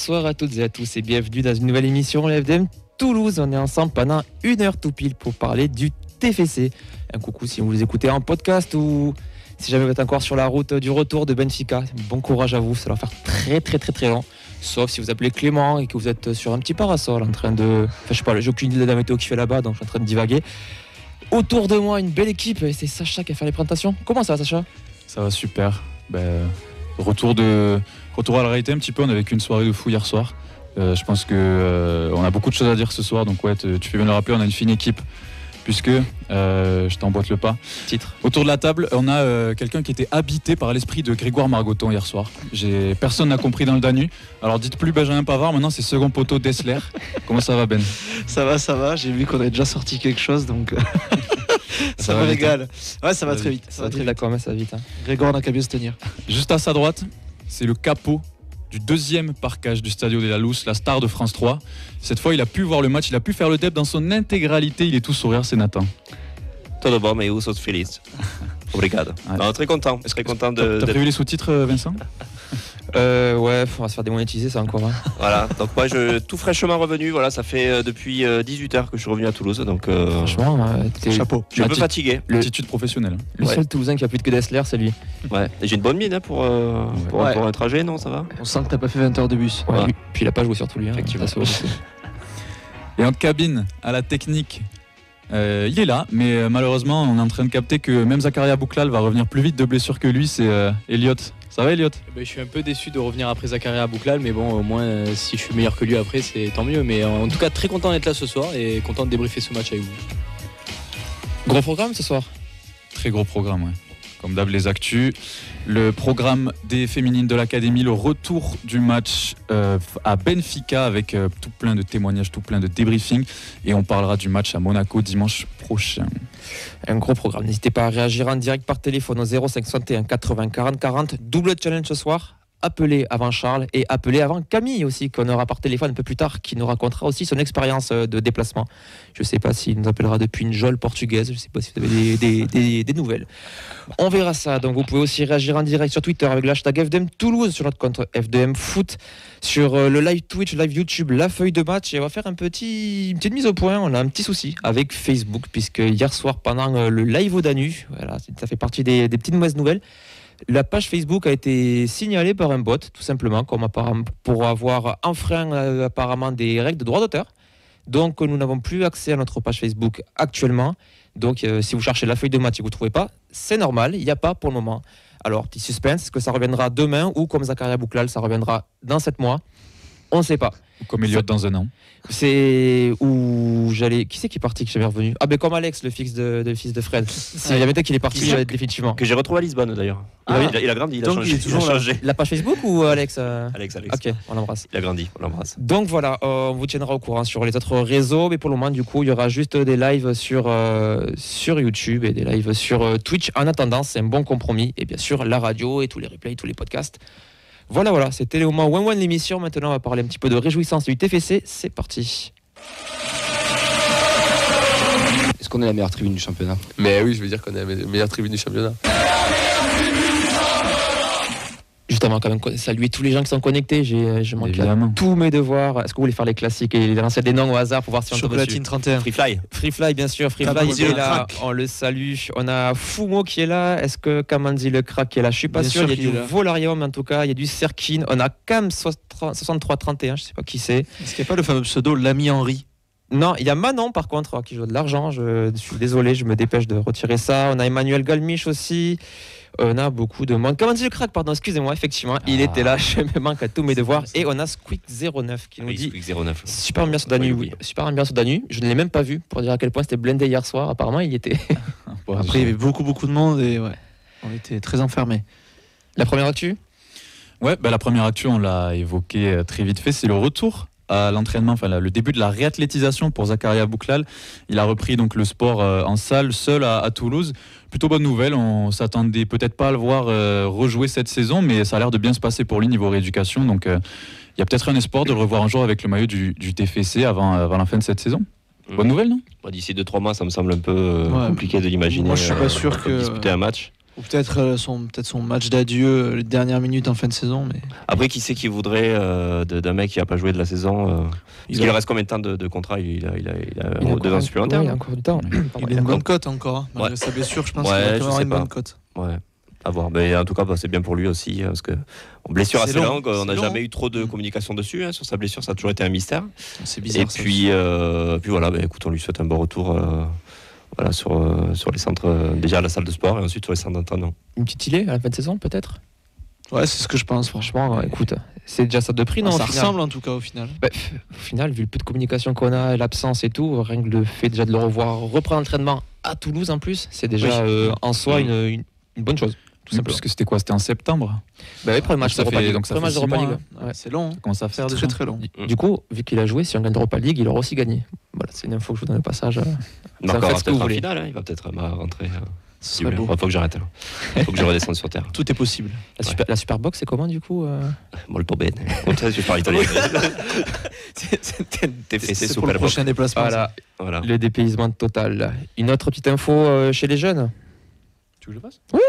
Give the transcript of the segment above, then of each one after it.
Bonsoir à toutes et à tous et bienvenue dans une nouvelle émission FDM Toulouse. On est ensemble pendant 1 heure tout pile pour parler du TFC. Un coucou si vous les écoutez en podcast ou si jamais vous êtes encore sur la route du retour de Benfica. Bon courage à vous, ça va faire très long. Sauf si vous appelez Clément et que vous êtes sur un petit parasol en train de... Enfin je sais pas, j'ai aucune idée de la météo qui fait là-bas donc je suis en train de divaguer. Autour de moi une belle équipe et c'est Sacha qui a fait les présentations. Comment ça va Sacha ? Ça va super. Retour à la réalité un petit peu, on a vécu une soirée de fou hier soir. Je pense qu'on a beaucoup de choses à dire ce soir, donc ouais, tu fais bien le rappeler, on a une fine équipe, puisque, je t'emboîte le pas. Titre. Autour de la table, on a quelqu'un qui était habité par l'esprit de Grégoire Margoton hier soir. Personne n'a compris dans le Danu. Alors dites plus Benjamin Pavard, maintenant c'est second poteau Dessler. Comment ça va Ben ? Ça va, j'ai vu qu'on a déjà sorti quelque chose, donc ça me va régale. Ouais, ça va très vite. Ça va très d'accord, mais ça va vite. Hein. Grégoire n'a qu'à bien se tenir. Juste à sa droite, c'est le capot du deuxième parcage du Stadio de la Luz, la star de France 3. Cette fois, il a pu voir le match, il a pu faire le deb dans son intégralité. Il est tout sourire, c'est Nathan. Tudo bom, eu sou feliz. Obrigado. Ouais. Non, très content T'as prévu les sous-titres, Vincent ? Ouais, on va se faire démonétiser ça encore. Hein. Voilà, donc moi tout fraîchement revenu, voilà, ça fait depuis 18h que je suis revenu à Toulouse, donc Franchement, t'es Chapeau. je suis un peu fatigué. Attitude professionnelle. le Ouais. seul Toulousain qui a plus de que Dessler, c'est lui. Ouais. Et j'ai une bonne mine hein, pour un trajet, non, ça va ? On sent que t'as pas fait 20 heures de bus. Ouais, Ouais. lui. Puis il a pas joué surtout lui. Hein. Effectivement. Ça se voit beaucoup. Et en cabine, à la technique, il est là, mais malheureusement, on est en train de capter que même Zakaria Bouklal va revenir plus vite de blessure que lui, c'est Elliot. Ça va Elliot ? Je suis un peu déçu de revenir après Zakaria Bouklal, mais bon, au moins, si je suis meilleur que lui après, c'est tant mieux. Mais en tout cas, très content d'être là ce soir et content de débriefer ce match avec vous. Gros programme ce soir. Très gros programme, ouais. Comme d'hab, les actus. Le programme des féminines de l'Académie, le retour du match à Benfica avec tout plein de témoignages, tout plein de débriefings. Et on parlera du match à Monaco dimanche prochain. Un gros programme. N'hésitez pas à réagir en direct par téléphone au 0561 80 40 40. Double challenge ce soir. Appelez avant Charles et appelez avant Camille aussi, qu'on aura par téléphone un peu plus tard, qui nous racontera aussi son expérience de déplacement. Je ne sais pas s'il nous appellera depuis une geôle portugaise, je ne sais pas si vous avez des nouvelles. On verra ça, donc vous pouvez aussi réagir en direct sur Twitter avec le hashtag FDM Toulouse, sur notre compte FDM Foot, sur le live Twitch, live YouTube, la feuille de match, et on va faire une petite mise au point. On a un petit souci avec Facebook, puisque hier soir, pendant le live au Danu, voilà, ça fait partie des petites mauvaises nouvelles. La page Facebook a été signalée par un bot, tout simplement, comme pour avoir enfreint apparemment des règles de droit d'auteur. Donc nous n'avons plus accès à notre page Facebook actuellement. Donc si vous cherchez la feuille de match et que vous ne trouvez pas, c'est normal, il n'y a pas pour le moment. Alors petit suspense, est-ce que ça reviendra demain ou comme Zakaria Bouklal, ça reviendra dans 7 mois ? On ne sait pas. Ou comme Elliot dans un an. C'est où j'allais. Qui c'est qui est parti, qui est jamais revenu ? Ah ben comme Alex, le fils de Fred. Il y avait peut-être qu'il est parti définitivement. Que j'ai retrouvé à Lisbonne d'ailleurs. Il a grandi, il a Donc, changé. il est toujours il a là. changé. La page Facebook ou Alex Alex. Ok, on l'embrasse. Il a grandi, on l'embrasse. Donc voilà, on vous tiendra au courant sur les autres réseaux, mais pour le moment, du coup, il y aura juste des lives sur YouTube et des lives sur Twitch. En attendant, c'est un bon compromis. Et bien sûr, la radio et tous les replays, tous les podcasts. Voilà, c'était le moment one de l'émission. Maintenant, on va parler un petit peu de réjouissance du TFC. C'est parti. Est-ce qu'on est la meilleure tribune du championnat ? Mais oui, je veux dire qu'on est la meilleure tribune du championnat. Justement, quand même, saluer tous les gens qui sont connectés. J'ai manqué à Évidemment. tous mes devoirs. Est-ce que vous voulez faire les classiques et lancer des noms au hasard pour voir si on tombe dessus ? Chocolatine 31. Free Fly. Free Fly, bien sûr. Free Fly, Kamanzi il est le là. crack. On le salue. On a Fumo qui est là. Est-ce que Kamanzi le crack qui est là ? Je suis pas Bien sûr. sûr Il y a qu'il du est là. Volarium en tout cas. Il y a du Serkin. On a Cam 6331. Je sais pas qui c'est. Est-ce qu'il n'y a pas le fameux pseudo l'ami Henri ? Non, il y a Manon par contre qui joue de l'argent. Je suis désolé, je me dépêche de retirer ça. On a Emmanuel Galmiche aussi. On a beaucoup de monde. Kamanzi le crack, pardon, excusez-moi, effectivement, il était là. Je me manque à tous mes devoirs. Et on a Squeak09 qui nous dit. 09. Super ambiance au Danu, oui. Super ambiance au Danu. Je ne l'ai même pas vu pour dire à quel point c'était blindé hier soir. Apparemment, il y était. Après, il y avait beaucoup de monde et ouais, on était très enfermés. La première actu ? Ouais, la première actu, on l'a évoqué très vite fait, c'est le retour à l'entraînement, le début de la réathlétisation pour Zakaria Bouklal. Il a repris donc le sport en salle, seul à Toulouse. Plutôt bonne nouvelle, on s'attendait peut-être pas à le voir rejouer cette saison, mais ça a l'air de bien se passer pour lui niveau rééducation. Donc il y a peut-être un espoir de le revoir un jour avec le maillot du TFC avant la fin de cette saison. Bonne nouvelle, non ? D'ici 2-3 mois, ça me semble un peu compliqué de l'imaginer. Moi, je suis pas sûr que disputer un match. Ou peut-être son match d'adieu, les dernières minutes en fin de saison. Mais... Après, qui c'est qui voudrait d'un mec qui n'a pas joué de la saison parce qu'il reste combien de temps de contrat? Il a 2 ans supplémentaires. Oui, encore du temps. Il a une bonne cote encore, hein. Malgré sa blessure, je pense qu'il va avoir une bonne cote. Ouais. À voir. Mais en tout cas, c'est bien pour lui aussi, parce que blessure assez longue, on n'a jamais eu trop de communication dessus. Sur sa blessure, ça a toujours été un mystère. C'est bizarre. Et puis voilà, écoute, on lui souhaite un bon retour sur les centres, déjà à la salle de sport et ensuite sur les centres d'entraînement. Une petite îlée à la fin de saison, peut-être? Ouais, c'est ce que je pense, franchement. Écoute, c'est déjà ça de prix, non? Ça ressemble en tout cas au final. Au final, vu le peu de communication qu'on a, l'absence et tout, rien que le fait déjà de le revoir reprendre l'entraînement à Toulouse en plus, c'est déjà en soi une bonne chose. Tout simplement. Puisque c'était quoi? C'était en septembre? Oui, premier match d'Europa League. Donc ça fait 6 mois. C'est long. Ça commence à faire très très long. Du coup, vu qu'il a joué, si on gagne l'Europa League, il aura aussi gagné. Voilà, c'est une info que je vous donne au passage. Encore peut-être en finale, il va peut-être rentrer. Ce serait beau. Faut que j'arrête. Faut que je redescende sur terre. Tout est possible. La Superbox, c'est comment du coup Molto bene. Je parle italien. C'est pour le prochain déplacement. Voilà. Le dépaysement total. Une autre petite info chez les jeunes. Tu veux que je fasse? Oui,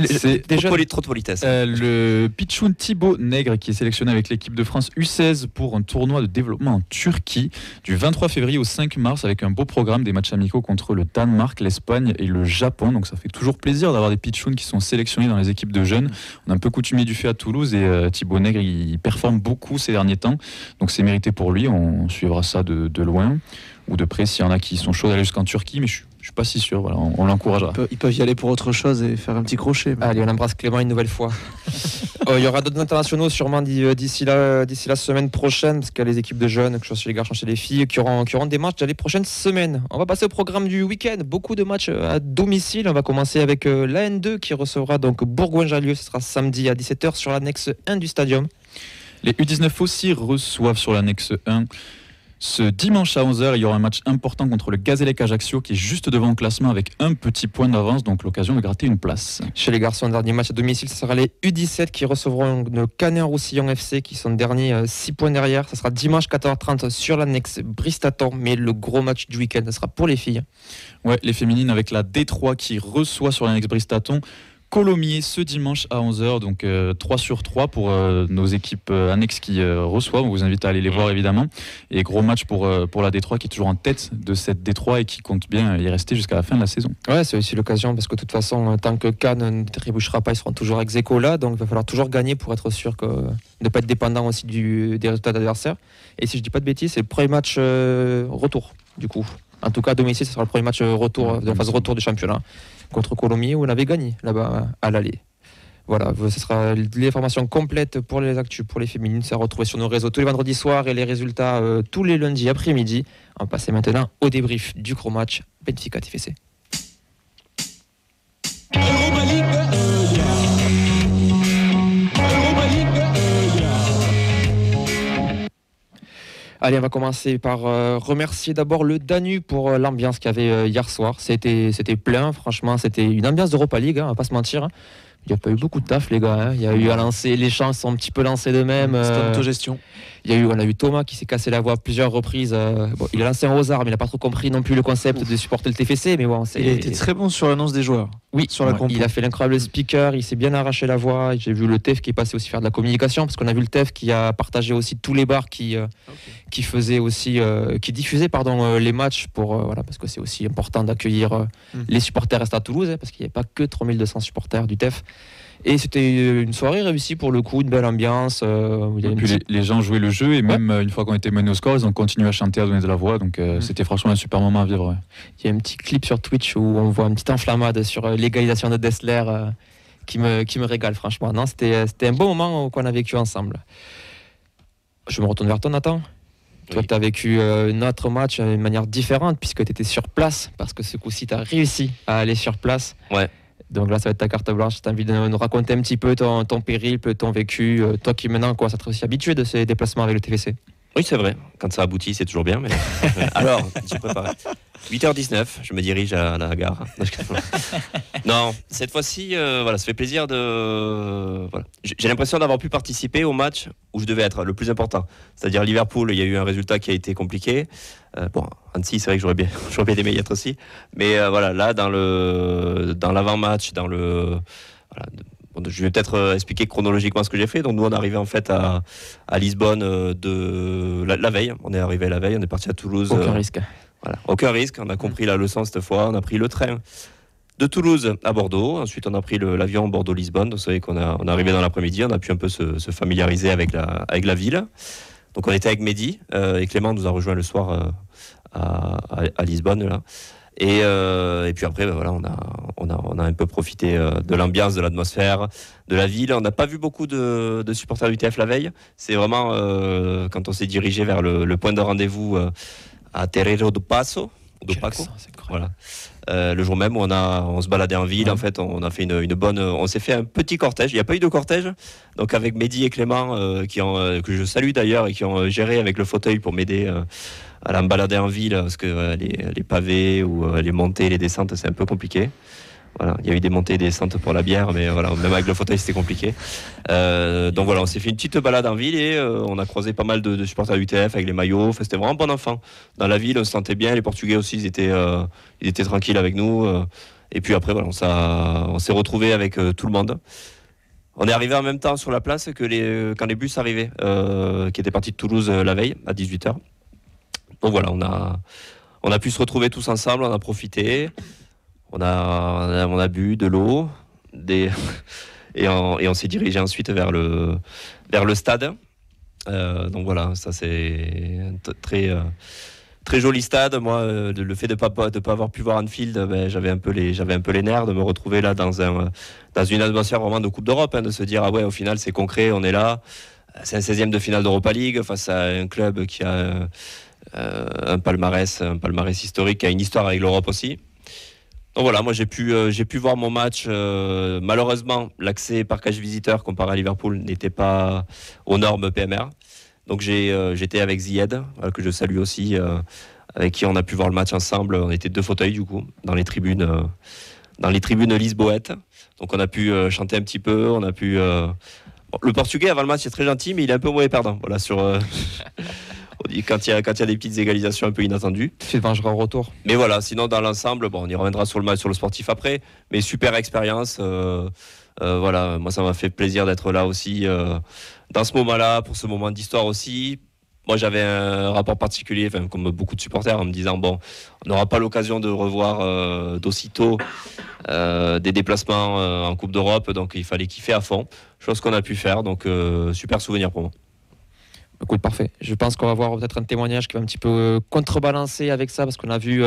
c'est trop de politesse. Le Pichoun Thibaut Nègre qui est sélectionné avec l'équipe de France U16 pour un tournoi de développement en Turquie du 23 février au 5 mars avec un beau programme, des matchs amicaux contre le Danemark, l'Espagne et le Japon. Donc ça fait toujours plaisir d'avoir des Pichouns qui sont sélectionnés dans les équipes de jeunes. On est un peu coutumier du fait à Toulouse et Thibaut Nègre il performe beaucoup ces derniers temps. Donc c'est mérité pour lui, on suivra ça de loin ou de près s'il y en a qui sont chauds d'aller jusqu'en Turquie, mais je suis pas si sûr, voilà, on l'encouragera. Ils peuvent y aller pour autre chose et faire un petit crochet. Mais... Allez, on embrasse Clément une nouvelle fois. Il y aura d'autres internationaux sûrement d'ici la semaine prochaine, parce qu'il y a les équipes de jeunes, que ce soit chez les garçons, chez les filles, qui auront des matchs dans les prochaines semaines. On va passer au programme du week-end, beaucoup de matchs à domicile. On va commencer avec la N2 qui recevra donc Bourgoin-Jallieu, ce sera samedi à 17h sur l'annexe 1 du stadium. Les U19 aussi reçoivent sur l'annexe 1. Ce dimanche à 11h, il y aura un match important contre le Gazélec Ajaccio qui est juste devant le classement avec un petit point d'avance, donc l'occasion de gratter une place. Chez les garçons, dernier match à domicile, ce sera les U17 qui recevront le Canet-Roussillon FC qui sont derniers 6 points derrière. Ce sera dimanche 14h30 sur l'annexe Bristaton, mais le gros match du week-end, ce sera pour les filles. Ouais, les féminines avec la D3 qui reçoit sur l'annexe Bristaton Colomiers ce dimanche à 11h, donc 3 sur 3 pour nos équipes annexes qui reçoivent. On vous invite à aller les voir évidemment. Et gros match pour la D3 qui est toujours en tête de cette D3 et qui compte bien y rester jusqu'à la fin de la saison. Ouais, c'est aussi l'occasion parce que de toute façon, tant que Cannes ne trébuchera pas, ils seront toujours ex aequo là. Donc il va falloir toujours gagner pour être sûr de ne pas être dépendant aussi des résultats d'adversaires. Et si je dis pas de bêtises, c'est le premier match retour du coup. En tout cas, à domicile, ce sera le premier match retour de la phase retour du championnat contre Colomiers où on avait gagné là-bas à l'aller. Voilà, ce sera l'information complète pour les actus, pour les féminines. Ça retrouvé sur nos réseaux tous les vendredis soirs et les résultats tous les lundis après-midi. On va passer maintenant au débrief du gros match Benfica TFC. Europa League, Allez, on va commencer par remercier d'abord le Danube pour l'ambiance qu'il y avait hier soir. C'était plein, franchement, c'était une ambiance d'Europa League, on va pas se mentir. Il n'y a pas eu beaucoup de taf, les gars. Il y a eu à lancer, les champs sont un petit peu lancés d'eux-mêmes. C'était autogestion. On a eu Thomas qui s'est cassé la voix à plusieurs reprises. Il a lancé un Rosard, mais il n'a pas trop compris non plus le concept de supporter le TFC. Mais bon, il a été très bon sur l'annonce des joueurs. Oui, sur la compo. Il a fait l'incroyable speaker, il s'est bien arraché la voix. J'ai vu le TEF qui est passé aussi faire de la communication, parce qu'on a vu le TEF qui a partagé aussi tous les bars qui faisaient aussi, qui diffusaient les matchs parce que c'est aussi important d'accueillir les supporters restés à Toulouse, parce qu'il n'y avait pas que 3200 supporters du TEF. Et c'était une soirée réussie pour le coup, une belle ambiance. Les gens jouaient le jeu et même une fois qu'on était mené au score, ils ont continué à chanter, à donner de la voix. Donc c'était franchement un super moment à vivre. Ouais. Il y a un petit clip sur Twitch où on voit une petite enflammade sur l'égalisation de Dessler qui me régale franchement. Non, c'était un beau moment qu'on a vécu ensemble. Je me retourne vers toi, Nathan. Toi, tu as vécu notre match d'une manière différente puisque tu étais sur place, parce que ce coup-ci, tu as réussi à aller sur place. Ouais. Donc là, ça va être ta carte blanche. Je t'invite de nous raconter un petit peu ton périple, ton vécu. Toi qui maintenant, ça te aussi habitué de ces déplacements avec le TFC. Oui, c'est vrai. Quand ça aboutit, c'est toujours bien. Mais... Alors, j'ai préparé. 8h19, je me dirige à la gare. Non, cette fois-ci, ça fait plaisir de. Voilà. J'ai l'impression d'avoir pu participer au match où je devais être le plus important. C'est-à-dire Liverpool, il y a eu un résultat qui a été compliqué. Annecy, c'est vrai que j'aurais bien aimé y être aussi. Mais là, dans l'avant-match, je vais peut-être expliquer chronologiquement ce que j'ai fait. Donc nous, on est arrivé en fait à Lisbonne la veille. On est arrivé la veille, on est parti à Toulouse. Aucun risque. Voilà, aucun risque. On a compris la leçon cette fois. On a pris le train de Toulouse à Bordeaux. Ensuite, on a pris l'avion Bordeaux-Lisbonne. Vous savez qu'on est arrivé dans l'après-midi. On a pu un peu se familiariser avec la ville. Donc on était avec Mehdi et Clément nous a rejoint le soir à Lisbonne là. Et puis après, on a un peu profité de l'ambiance, de l'atmosphère, de la ville. On n'a pas vu beaucoup de supporters du TF la veille. C'est vraiment quand on s'est dirigé vers le point de rendez-vous à Terreiro do Paco. Voilà. Le jour même où on se baladait en ville, ouais. En fait, on a fait on s'est fait un petit cortège. Il n'y a pas eu de cortège, donc avec Mehdi et Clément que je salue d'ailleurs et qui ont géré avec le fauteuil pour m'aider à la me balader en ville parce que les pavés ou les montées, les descentes, c'est un peu compliqué. Voilà, il y a eu des montées et des descentes pour la bière, mais voilà, même avec le fauteuil, c'était compliqué. Donc voilà, on s'est fait une petite balade en ville et on a croisé pas mal de supporters du TF avec les maillots. Enfin, c'était vraiment bon enfant. Dans la ville, on se sentait bien. Les Portugais aussi, ils étaient tranquilles avec nous. Et puis après, on s'est retrouvés avec tout le monde. On est arrivé en même temps sur la place que quand les bus arrivaient, qui étaient partis de Toulouse la veille à 18h. Donc voilà, on a pu se retrouver tous ensemble, on a profité. On a bu de l'eau et on s'est dirigé ensuite vers le stade. Donc voilà, ça c'est un très joli stade. Moi, le fait de pas avoir pu voir Anfield, j'avais un peu les nerfs de me retrouver là dans une atmosphère vraiment de Coupe d'Europe, de se dire ah ouais, au final c'est concret, on est là. C'est un 16e de finale d'Europa League face à un club qui a un palmarès historique, qui a une histoire avec l'Europe aussi. Donc voilà, moi j'ai pu voir mon match. Malheureusement, l'accès parkage visiteur comparé à Liverpool n'était pas aux normes PMR. Donc j'étais avec Zied, que je salue aussi, avec qui on a pu voir le match ensemble. On était 2 fauteuils du coup dans les tribunes lisboètes. Donc on a pu chanter un petit peu. On a pu. Le Portugais avant le match est très gentil, mais il est un peu mauvais perdant. Voilà sur. Quand il y a des petites égalisations un peu inattendues. Tu te vengeras au retour. Mais voilà, sinon dans l'ensemble, on y reviendra sur le match, sur le sportif après. Mais super expérience. Voilà, moi ça m'a fait plaisir d'être là aussi dans ce moment-là, pour ce moment d'histoire aussi. Moi j'avais un rapport particulier, comme beaucoup de supporters, en me disant on n'aura pas l'occasion de revoir d'aussitôt des déplacements en Coupe d'Europe, donc il fallait kiffer à fond. Chose qu'on a pu faire, donc super souvenir pour moi. Écoute, parfait. Je pense qu'on va voir peut-être un témoignage qui va un petit peu contrebalancer avec ça, parce qu'on a vu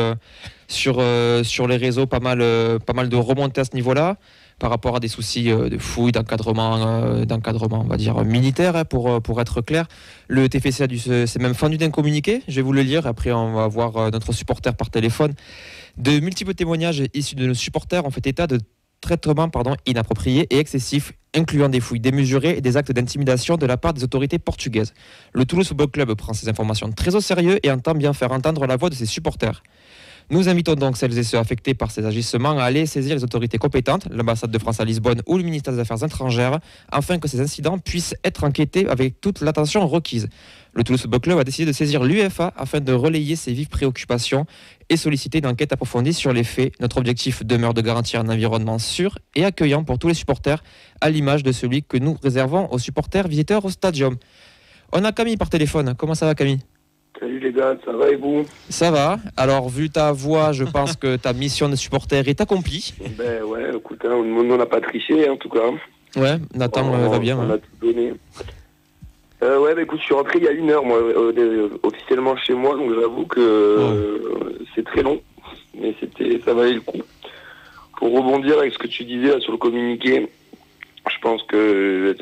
sur les réseaux pas mal de remontées à ce niveau-là, par rapport à des soucis de fouilles, d'encadrement, on va dire militaire, pour être clair. Le TFC s'est même fendu d'un communiqué, je vais vous le lire, après on va voir notre supporter par téléphone. De multiples témoignages issus de nos supporters ont fait état de traitements inappropriés et excessifs, incluant des fouilles démesurées et des actes d'intimidation de la part des autorités portugaises. Le Toulouse Football Club prend ces informations très au sérieux et entend bien faire entendre la voix de ses supporters. Nous invitons donc celles et ceux affectés par ces agissements à aller saisir les autorités compétentes, l'ambassade de France à Lisbonne ou le ministère des Affaires étrangères, afin que ces incidents puissent être enquêtés avec toute l'attention requise. Le Toulouse Football Club a décidé de saisir l'UEFA afin de relayer ses vives préoccupations et solliciter une enquête approfondie sur les faits. Notre objectif demeure de garantir un environnement sûr et accueillant pour tous les supporters, à l'image de celui que nous réservons aux supporters visiteurs au stadium. On a Camille par téléphone. Comment ça va, Camille ? Salut les gars, ça va et vous ? Ça va. Alors, vu ta voix, je pense que ta mission de supporter est accomplie. Ben ouais, écoute, on n'a pas triché en tout cas. Ouais, Nathan va bien. On a tout donné. Ouais, écoute, je suis rentré il y a 1 heure, moi, officiellement chez moi, donc j'avoue que c'est très long, mais ça valait le coup. Pour rebondir avec ce que tu disais là, sur le communiqué, je pense que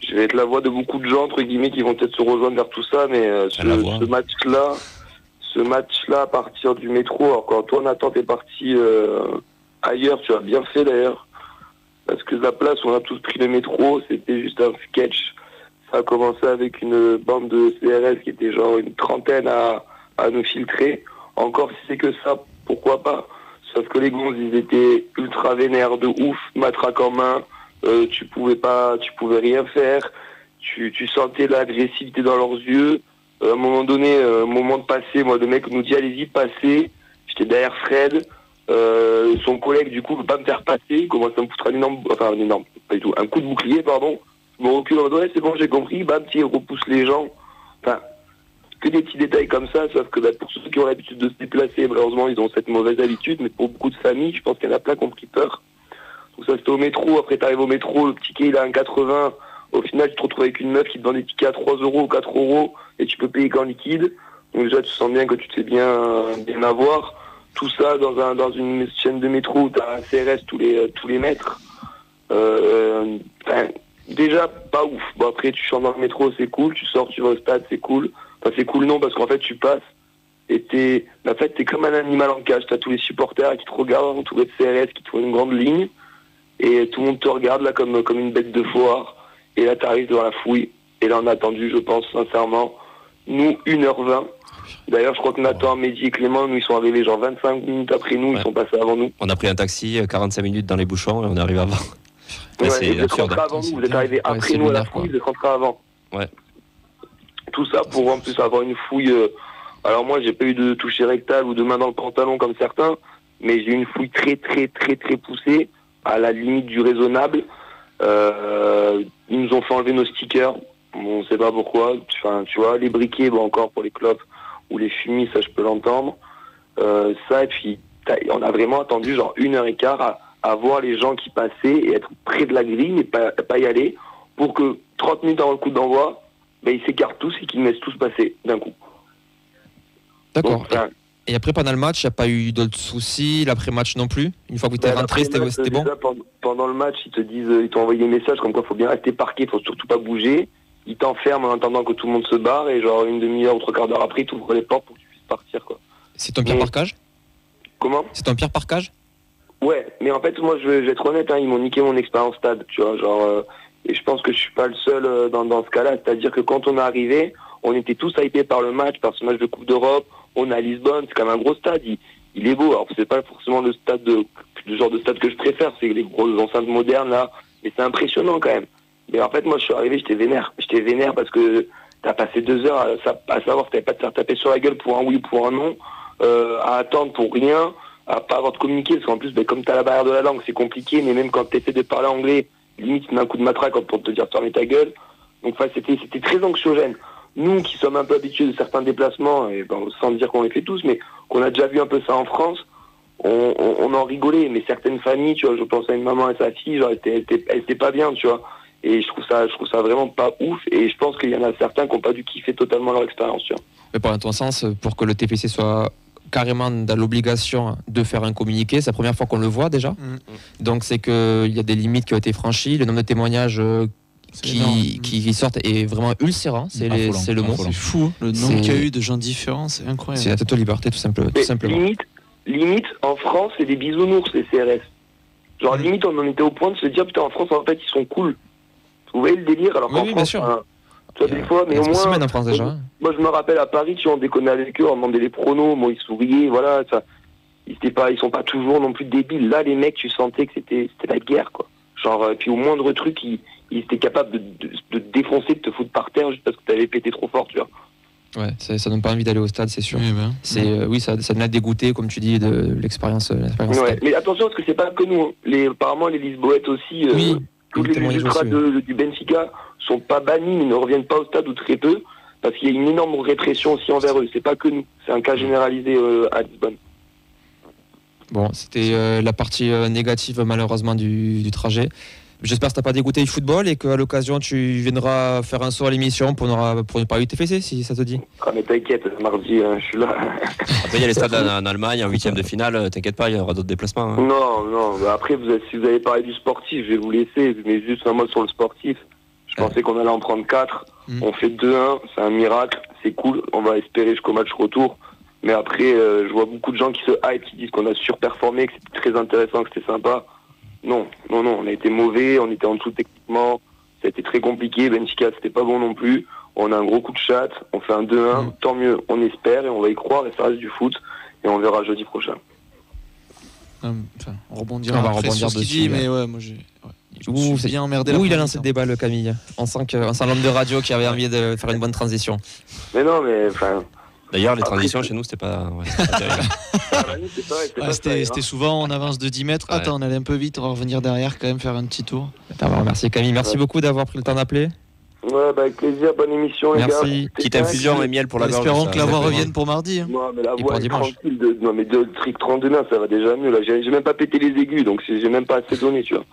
je vais être la voix de beaucoup de gens, entre guillemets, qui vont peut-être se rejoindre vers tout ça, mais ce match-là, à partir du métro, alors quand toi, Nathan, t'es parti ailleurs, tu as bien fait d'ailleurs, parce que la place où on a tous pris le métro, c'était juste un sketch. Ça a commencé avec une bande de CRS qui était genre une trentaine à nous filtrer. Encore si c'est que ça, pourquoi pas. Sauf que les gonzes, ils étaient ultra vénères de ouf, matraque en main, tu pouvais rien faire, tu sentais l'agressivité dans leurs yeux. À un moment donné, au moment de passer, moi le mec nous dit allez-y, passez. J'étais derrière Fred, son collègue du coup veut pas me faire passer, il commence à me foutre un coup de bouclier, pardon. Je me recule en ouais, c'est bon, j'ai compris, bam, il repousse les gens. Enfin, que des petits détails comme ça, sauf que pour ceux qui ont l'habitude de se déplacer, malheureusement, ils ont cette mauvaise habitude, mais pour beaucoup de familles, je pense qu'il y en a plein qui ont pris peur. Donc ça, c'était au métro, après t'arrives au métro, le ticket, il a 1,80, au final, tu te retrouves avec une meuf qui te vend des tickets à 3 euros ou 4 euros, et tu peux payer qu'en liquide. Donc déjà, tu sens bien que tu te fais bien avoir. Tout ça dans une chaîne de métro où t'as un CRS tous les mètres. Déjà, pas ouf. Bon, après, tu chantes dans le métro, c'est cool. Tu sors, tu vas au stade, c'est cool. Enfin, c'est cool, non, parce qu'en fait, tu passes et t'es comme un animal en cage. T'as tous les supporters qui te regardent, entourés de CRS, qui te font une grande ligne. Et tout le monde te regarde, là, comme une bête de foire. Et là, t'arrives devant la fouille. Et là, on a attendu, je pense, sincèrement, nous, 1h20. D'ailleurs, je crois que Nathan, Mehdi et Clément, nous, ils sont arrivés genre 25 minutes après nous. Ils sont passés avant nous. On a pris un taxi, 45 minutes dans les bouchons, et on est arrivé avant. Ouais, vous êtes rentrés avant nous, vous êtes arrivés après nous à la fouille, vous êtes rentrés avant. Ouais. Tout ça pour en plus avoir une fouille. Alors moi, j'ai pas eu de toucher rectal ou de main dans le pantalon comme certains, mais j'ai eu une fouille très très très très poussée, à la limite du raisonnable. Ils nous ont fait enlever nos stickers, on sait pas pourquoi. Enfin, tu vois, les briquets, bon encore pour les clopes ou les fumis, ça je peux l'entendre. Ça et puis on a vraiment attendu genre 1h15 à voir les gens qui passaient et être près de la grille mais pas y aller pour que 30 minutes avant le coup d'envoi, ils s'écartent tous et qu'ils me laissent tous passer d'un coup. D'accord. Donc, et après, pendant le match, il n'y a pas eu d'autres soucis, l'après-match non plus? Une fois que vous êtes rentré, c'était bon? Déjà, pendant le match, ils t'ont envoyé des messages comme quoi il faut bien rester parqué, il faut surtout pas bouger. Ils t'enferment en attendant que tout le monde se barre et genre une demi-heure ou 3/4 d'heure après, ils t'ouvrent les portes pour que tu puisses partir, quoi. C'est ton pire parquage? Comment? C'est ton pire parquage? Ouais, mais en fait, moi, je vais être honnête, ils m'ont niqué mon expérience stade, tu vois, genre, et je pense que je suis pas le seul dans ce cas-là, c'est-à-dire que quand on est arrivé, on était tous hypés par le match, par ce match de Coupe d'Europe, on est à Lisbonne, c'est quand même un gros stade, il est beau, alors c'est pas forcément le genre de stade que je préfère, c'est les grosses enceintes modernes, là, mais c'est impressionnant quand même. Mais en fait, moi, je suis arrivé, j'étais vénère parce que t'as passé 2 heures à savoir si t'avais pas te faire taper sur la gueule pour un oui ou pour un non, à attendre pour rien, à pas avoir de communiquer, parce qu'en plus, comme t'as la barrière de la langue, c'est compliqué, mais même quand t'essaies de parler anglais, limite, tu mets un coup de matraque pour te dire fermer ta gueule. Donc, c'était très anxiogène. Nous, qui sommes un peu habitués de certains déplacements, et sans dire qu'on les fait tous, mais qu'on a déjà vu un peu ça en France, on en rigolait. Mais certaines familles, tu vois, je pense à une maman et sa fille, genre, elle était pas bien, tu vois. Et je trouve ça vraiment pas ouf. Et je pense qu'il y en a certains qui n'ont pas dû kiffer totalement leur expérience, tu vois. Mais dans ton sens, pour que le TFC soit carrément dans l'obligation de faire un communiqué, c'est la première fois qu'on le voit déjà. Donc c'est qu'il y a des limites qui ont été franchies, le nombre de témoignages qui sortent est vraiment ulcérant, c'est le mot. C'est fou, le nombre qu'il y a eu de gens différents, c'est incroyable. C'est la totale liberté tout simplement. Limite, en France, c'est des bisounours, les CRS. Genre limite, on en était au point de se dire, putain, en France, en fait, ils sont cool. Vous voyez le délire? Alors qu'en France, bien sûr. Des fois, mais au moins, en France déjà. Moi, je me rappelle à Paris, tu vois, on déconnait avec eux, on demandait les pronos, moi, ils souriaient, voilà, ça. Ils sont pas toujours non plus débiles. Là, les mecs, tu sentais que c'était la guerre, quoi. Genre, puis au moindre truc, ils étaient capables de te défoncer, de te foutre par terre juste parce que t'avais pété trop fort, tu vois. Ouais, ça donne pas envie d'aller au stade, c'est sûr. Oui, ça donne à dégoûter, comme tu dis, de l'expérience. Ouais, mais attention, parce que c'est pas que nous. Apparemment, les Lisboètes aussi, tous les ultras du Benfica sont pas bannis, mais ne reviennent pas au stade ou très peu, parce qu'il y a une énorme répression aussi envers eux. C'est pas que nous, c'est un cas généralisé à Lisbonne. Bon, c'était la partie négative malheureusement du trajet. J'espère que ça t'a pas dégoûté du football et qu'à l'occasion tu viendras faire un saut à l'émission pour nous parler du TFC si ça te dit. Ah mais t'inquiète, mardi je suis là. Après il y a les stades en Allemagne en 8e de finale, t'inquiète pas, il y aura d'autres déplacements. Hein. Non, après si vous avez parlé du sportif, je vais vous laisser, mais juste un mot sur le sportif. Je pensais qu'on allait en prendre 4, on fait 2-1, c'est un miracle, c'est cool, on va espérer jusqu'au match retour. Mais après, je vois beaucoup de gens qui se hype, qui disent qu'on a surperformé, que c'était très intéressant, que c'était sympa. Non, on a été mauvais, on était en dessous techniquement. Ça a été très compliqué. Benfica, c'était pas bon non plus. On a un gros coup de chatte. On fait un 2-1. Tant mieux. On espère et on va y croire et ça reste du foot. Et on verra jeudi prochain. On rebondira On va après rebondir sur ce qu'il dessus, dit, mais ouais, moi je me suis bien emmerdé. Où la il a première lancé le mi-temps. débat, le Camille. On sent l'homme de radio qui avait envie de faire une bonne transition. Mais non, mais enfin. D'ailleurs, les transitions chez nous, c'était pas terrible. C'était souvent on avance de 10 mètres. Ouais. Attends, on allait un peu vite, on va revenir derrière quand même faire un petit tour. Merci Camille, merci beaucoup d'avoir pris le temps d'appeler. Ouais, avec plaisir, bonne émission les Merci. gars. Petite infusion et miel pour la gorge. Espérons ça, que la voix ça fait revienne pour mardi. Hein. Non, mais la Et voix pour est dimanche. tranquille. Non, mais de trick 32 mains, ça va déjà mieux. Là, j'ai même pas pété les aigus, donc j'ai même pas assez donné, tu vois.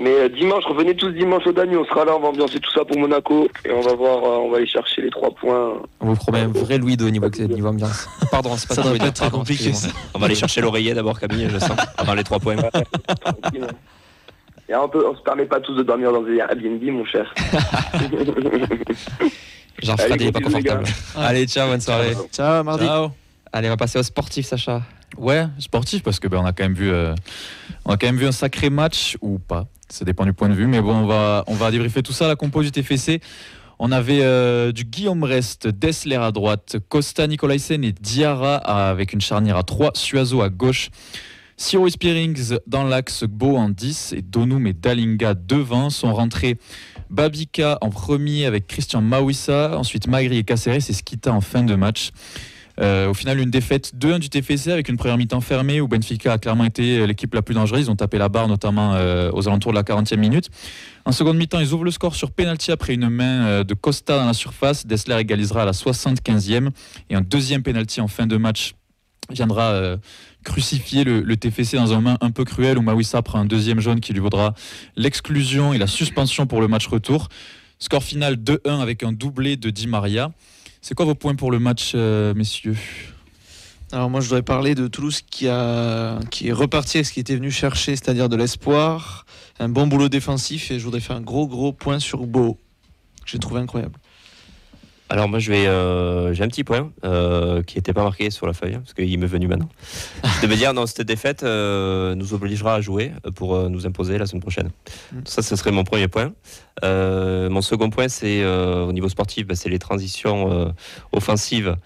Mais dimanche, revenez tous dimanche au Dany, on sera là, on va ambiancer tout ça pour Monaco. Et on va voir, on va aller chercher les 3 points. On vous promet un vrai Louis de niveau ambiance. Pardon, c'est pas Ça ce que je doit voulais pas dire, être très pardon, compliqué. excusez-moi. On va aller chercher l'oreiller d'abord, Camille, je sens, avant les 3 points. Tranquille, hein. Et on se permet pas tous de dormir dans des Airbnb, mon cher. Genre Allez, Fred il est pas gros bisous, les confortable. Allez, ciao, bonne soirée. Ciao, mardi. Ciao. Allez, on va passer au sportif, Sacha. Ouais, sportif parce que on a quand même vu un sacré match ou pas. Ça dépend du point de vue, mais bon, on va débriefer tout ça. La compo du TFC. On avait du Guillaume Rest, Dessler à droite, Costa Nicolaisen et Diarra avec une charnière à 3, Suazo à gauche, Siro Spearings dans l'axe, Gbo en 10 et Donum et Dalinga devant. Sont rentrés Babika en premier avec Christian Mawissa, ensuite Magri et Caceres et Skita en fin de match. Au final, une défaite 2-1 du TFC avec une première mi-temps fermée où Benfica a clairement été l'équipe la plus dangereuse. Ils ont tapé la barre notamment aux alentours de la 40e minute. En seconde mi-temps, ils ouvrent le score sur pénalty après une main de Costa dans la surface. Dessler égalisera à la 75e et un deuxième pénalty en fin de match viendra crucifier le TFC dans un moment un peu cruel où Mawissa prend un deuxième jaune qui lui vaudra l'exclusion et la suspension pour le match retour. Score final 2-1 avec un doublé de Di Maria. C'est quoi vos points pour le match, messieurs ? Alors moi je voudrais parler de Toulouse qui est reparti avec ce qu'il était venu chercher, c'est-à-dire de l'espoir, un bon boulot défensif, et je voudrais faire un gros point sur Bo, que j'ai trouvé incroyable. Alors moi j'ai un petit point qui n'était pas marqué sur la feuille parce qu'il m'est venu maintenant. Je devais dire non, cette défaite nous obligera à jouer pour nous imposer la semaine prochaine. Ça, ce serait mon premier point. Mon second point, c'est au niveau sportif, c'est les transitions offensives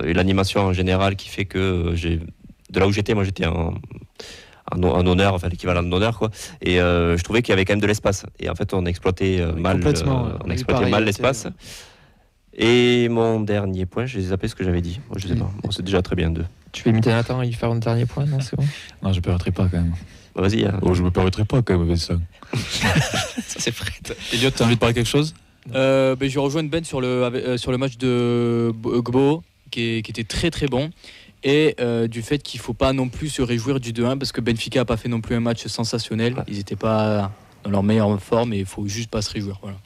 et l'animation en général qui fait que de là où j'étais, moi j'étais en honneur, enfin l'équivalent de honneur quoi. Et je trouvais qu'il y avait quand même de l'espace. Et en fait, on exploitait mal l'espace. Et mon dernier point, j'ai zappé ce que j'avais dit. Moi, je sais pas. Bon, c'est déjà très bien 2. Tu peux imiter Nathan et faire un dernier point, non, c'est bon. Non, je ne permettrai pas quand même. Bah, vas-y. Hein. Oh, je me permettrai pas quand même avec ça. Ça, c'est Fred. Elliot, tu as envie de parler quelque chose ? Je rejoins Ben sur le match de Gbo qui était très très bon. Et du fait qu'il ne faut pas non plus se réjouir du 2-1 parce que Benfica n'a pas fait non plus un match sensationnel. Ils n'étaient pas dans leur meilleure forme et il ne faut juste pas se réjouir. Voilà.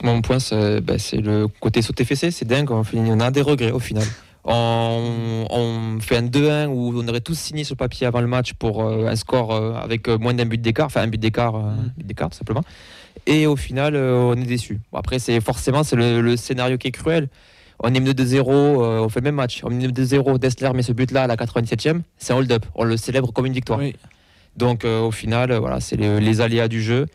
Mon point, c'est le côté sur TFC, c'est dingue, on a des regrets au final. On fait un 2-1 où on aurait tous signé sur le papier avant le match pour un score avec moins d'un but d'écart, enfin un but d'écart tout simplement. Et au final, on est déçu. Bon, après, c'est le scénario qui est cruel. On est mené de 0, on fait le même match. On est mené de 0, Dessler met ce but-là à la 97e, c'est un hold-up. On le célèbre comme une victoire. Oui. Donc au final, voilà, c'est les aléas du jeu.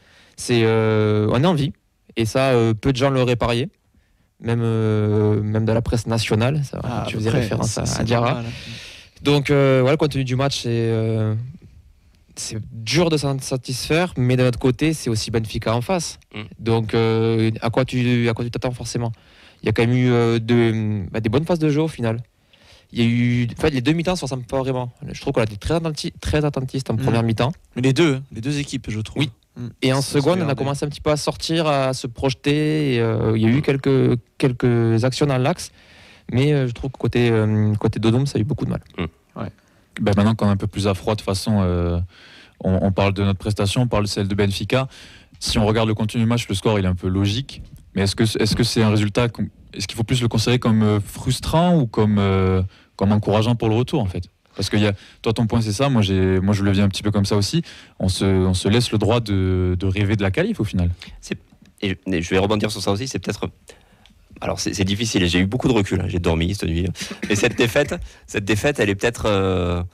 On est en vie. Et ça, peu de gens l'auraient parié. Même dans la presse nationale. Ça, tu faisais référence à Diarra. Donc voilà, le contenu du match, c'est dur de s'en satisfaire, mais d'un autre côté, c'est aussi Benfica en face. Donc à quoi tu t'attends forcément ? Il y a quand même eu des bonnes phases de jeu au final. Il y a eu, en fait, les deux mi-temps ne se ressemblent pas vraiment. Je trouve qu'on a été très attentiste en première mi-temps. Mais les deux équipes, je trouve. Oui. Et en seconde, on a commencé un petit peu à sortir, à se projeter. Et, il y a eu quelques actions dans l'axe, mais je trouve que côté Dodom, ça a eu beaucoup de mal. Ouais. Maintenant qu'on est un peu plus à froid, de toute façon, on parle de notre prestation, on parle de celle de Benfica. Si on regarde le contenu du match, le score il est un peu logique. Mais est-ce que c'est un résultat, est-ce qu'il faut plus le considérer comme frustrant ou comme encourageant pour le retour en fait ? Parce que toi ton point c'est ça, moi je le vis un petit peu comme ça aussi. On se laisse le droit de rêver de la qualif au final. Et je vais rebondir sur ça aussi, c'est peut-être... Alors c'est difficile, j'ai eu beaucoup de recul, j'ai dormi cette nuit. Et cette défaite, elle est peut-être...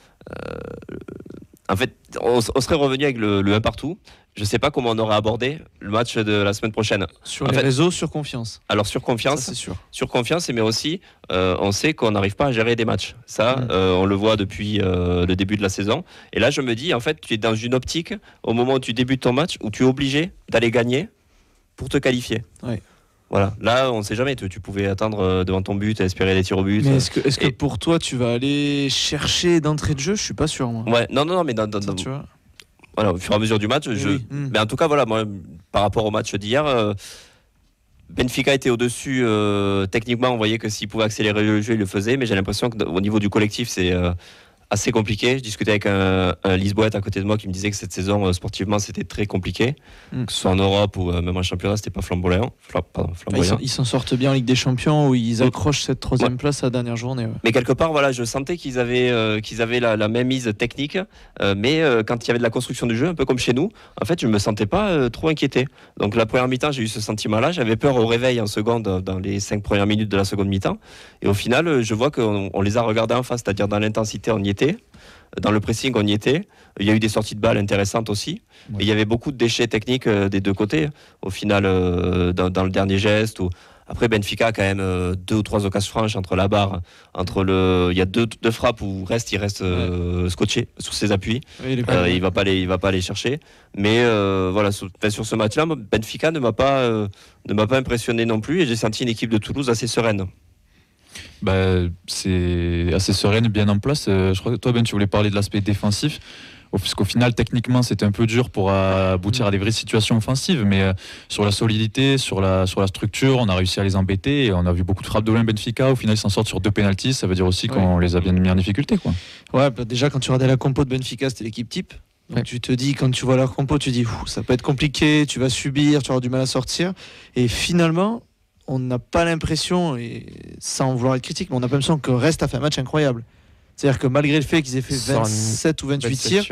En fait, on serait revenu avec le 1 partout. je sais pas comment on aurait abordé le match de la semaine prochaine. Sur les réseaux, sur confiance. Alors sur confiance, Ça, c'est sûr. sur confiance, mais aussi on sait qu'on n'arrive pas à gérer des matchs. Ça, on le voit depuis le début de la saison. Et là, je me dis, en fait, tu es dans une optique au moment où tu débutes ton match où tu es obligé d'aller gagner pour te qualifier. Ouais. Voilà. Là, on ne sait jamais. Tu pouvais attendre devant ton but, espérer des tirs au but. Mais est-ce que pour toi, tu vas aller chercher d'entrée de jeu? Je suis pas sûr, moi. Ouais. Non, mais Tu vois. voilà, au fur et à mesure du match, Oui. mais en tout cas, voilà, moi, par rapport au match d'hier, Benfica était au-dessus. Techniquement, on voyait que s'il pouvait accélérer le jeu, il le faisait. Mais j'ai l'impression qu'au niveau du collectif, c'est assez compliqué. Je discutais avec un Lisboète à côté de moi qui me disait que cette saison, sportivement, c'était très compliqué. Que ce soit en Europe ou même en championnat, c'était pas flamboyant. Ils s'en sortent bien en Ligue des Champions où ils accrochent cette 3e place à la dernière journée. Ouais. Mais quelque part, voilà, je sentais qu'ils avaient la même mise technique, mais quand il y avait de la construction du jeu, un peu comme chez nous, en fait, je me sentais pas trop inquiété. Donc la première mi-temps, j'ai eu ce sentiment-là. J'avais peur au réveil en seconde dans les 5 premières minutes de la seconde mi-temps. Et au final, je vois qu'on les a regardés en face, c'est-à-dire dans l'intensité, on y était. Dans le pressing, on y était. Il y a eu des sorties de balles intéressantes aussi. Ouais. Et il y avait beaucoup de déchets techniques des deux côtés. Au final, dans le dernier geste. Après, Benfica a quand même 2 ou 3 occasions franches entre la barre. Il y a deux frappes où il reste scotché sur ses appuis. Oui, il va pas les chercher. Mais voilà, sur ce match-là, Benfica ne m'a pas impressionné non plus. Et j'ai senti une équipe de Toulouse assez sereine. C'est assez sereine, bien en place. Je crois que toi, Ben, tu voulais parler de l'aspect défensif. Puisqu'au final, techniquement, c'était un peu dur pour aboutir à des vraies situations offensives. Mais sur la solidité, sur la structure, on a réussi à les embêter. Et on a vu beaucoup de frappes de loin Benfica. Au final, ils s'en sortent sur 2 pénaltys. Ça veut dire aussi qu'on les a bien mis en difficulté, quoi. Ouais, déjà, quand tu regardais la compo de Benfica, c'était l'équipe type. Donc tu te dis, quand tu vois leur compo, tu dis, ça peut être compliqué, tu vas subir, tu vas avoir du mal à sortir. Et finalement, on n'a pas l'impression, et sans vouloir être critique, mais on a pas l'impression que Rest a fait un match incroyable. C'est-à-dire que malgré le fait qu'ils aient fait 27 ou 28 tirs,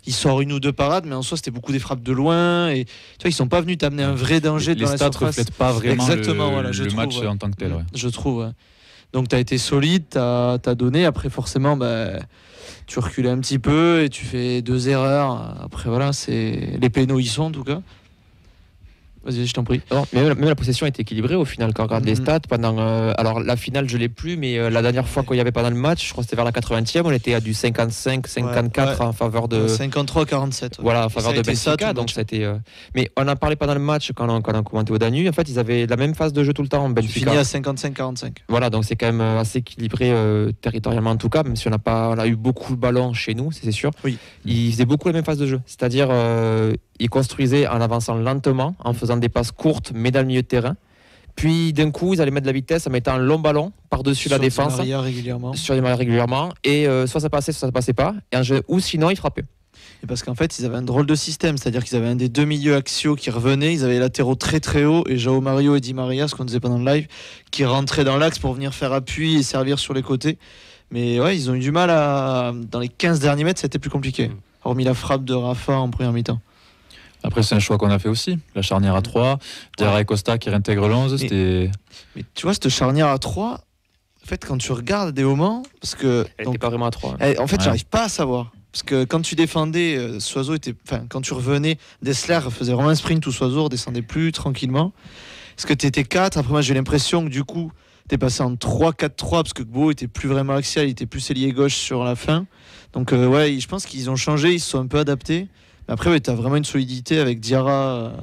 ils sortent 1 ou 2 parades, mais en soi c'était beaucoup des frappes de loin. Et tu vois, ils sont pas venus t'amener un vrai danger dans la surface. Les stats reflètent pas vraiment le match en tant que tel. Ouais. Je trouve. Ouais. Donc tu as été solide, tu as donné. Après forcément, tu reculais un petit peu et tu fais 2 erreurs. Après voilà, les pénaux y sont en tout cas. Vas-y, je t'en prie. Non, mais même la possession était équilibrée au final. Quand on regarde les stats, alors la finale, je l'ai plus, mais la dernière fois qu'il y avait pendant le match, je crois que c'était vers la 80e, on était à du 55-54 en faveur de. 53-47. Voilà, en faveur de Benfica. Donc c'était. Mais on en parlait pendant le match quand on commentait au Danube. En fait, ils avaient la même phase de jeu tout le temps. Benfica. Fini à 55-45. Voilà, donc c'est quand même assez équilibré territorialement en tout cas, même si on a eu beaucoup de ballons chez nous, c'est sûr. Oui. Ils faisaient beaucoup la même phase de jeu, c'est-à-dire. Ils construisaient en avançant lentement, en faisant des passes courtes, mais dans le milieu de terrain. Puis d'un coup, ils allaient mettre de la vitesse en mettant un long ballon par-dessus la défense. Sur les mailles régulièrement. Et soit ça passait, soit ça passait pas. Ou sinon, ils frappaient. Et parce qu'en fait, ils avaient un drôle de système. C'est-à-dire qu'ils avaient un des 2 milieux axiaux qui revenaient. Ils avaient les latéraux très très hauts. Et João Mario et Di Maria, ce qu'on disait pendant le live, qui rentraient dans l'axe pour venir faire appui et servir sur les côtés. Mais ouais, ils ont eu du mal dans les 15 derniers mètres, c'était plus compliqué. Hormis la frappe de Rafa en première mi-temps. Après, c'est un choix qu'on a fait aussi. La charnière à 3, Diarra et Costa qui réintègrent l'11. Mais tu vois, cette charnière à 3, en fait, quand tu regardes des moments, parce que. Elle n'était pas vraiment à 3. En fait, j'arrive pas à savoir. Parce que quand tu défendais, Soiseau était. Enfin, quand tu revenais, Dessler faisait vraiment un sprint où Soiseau redescendait plus tranquillement. Est-ce que tu étais 4? Après, moi, j'ai l'impression que du coup, tu es passé en 3-4-3 parce que Gbo était plus vraiment axial, il était plus ailier gauche sur la fin. Donc, ouais, je pense qu'ils ont changé, ils se sont un peu adaptés. Après, ouais, tu as vraiment une solidité avec Diarra,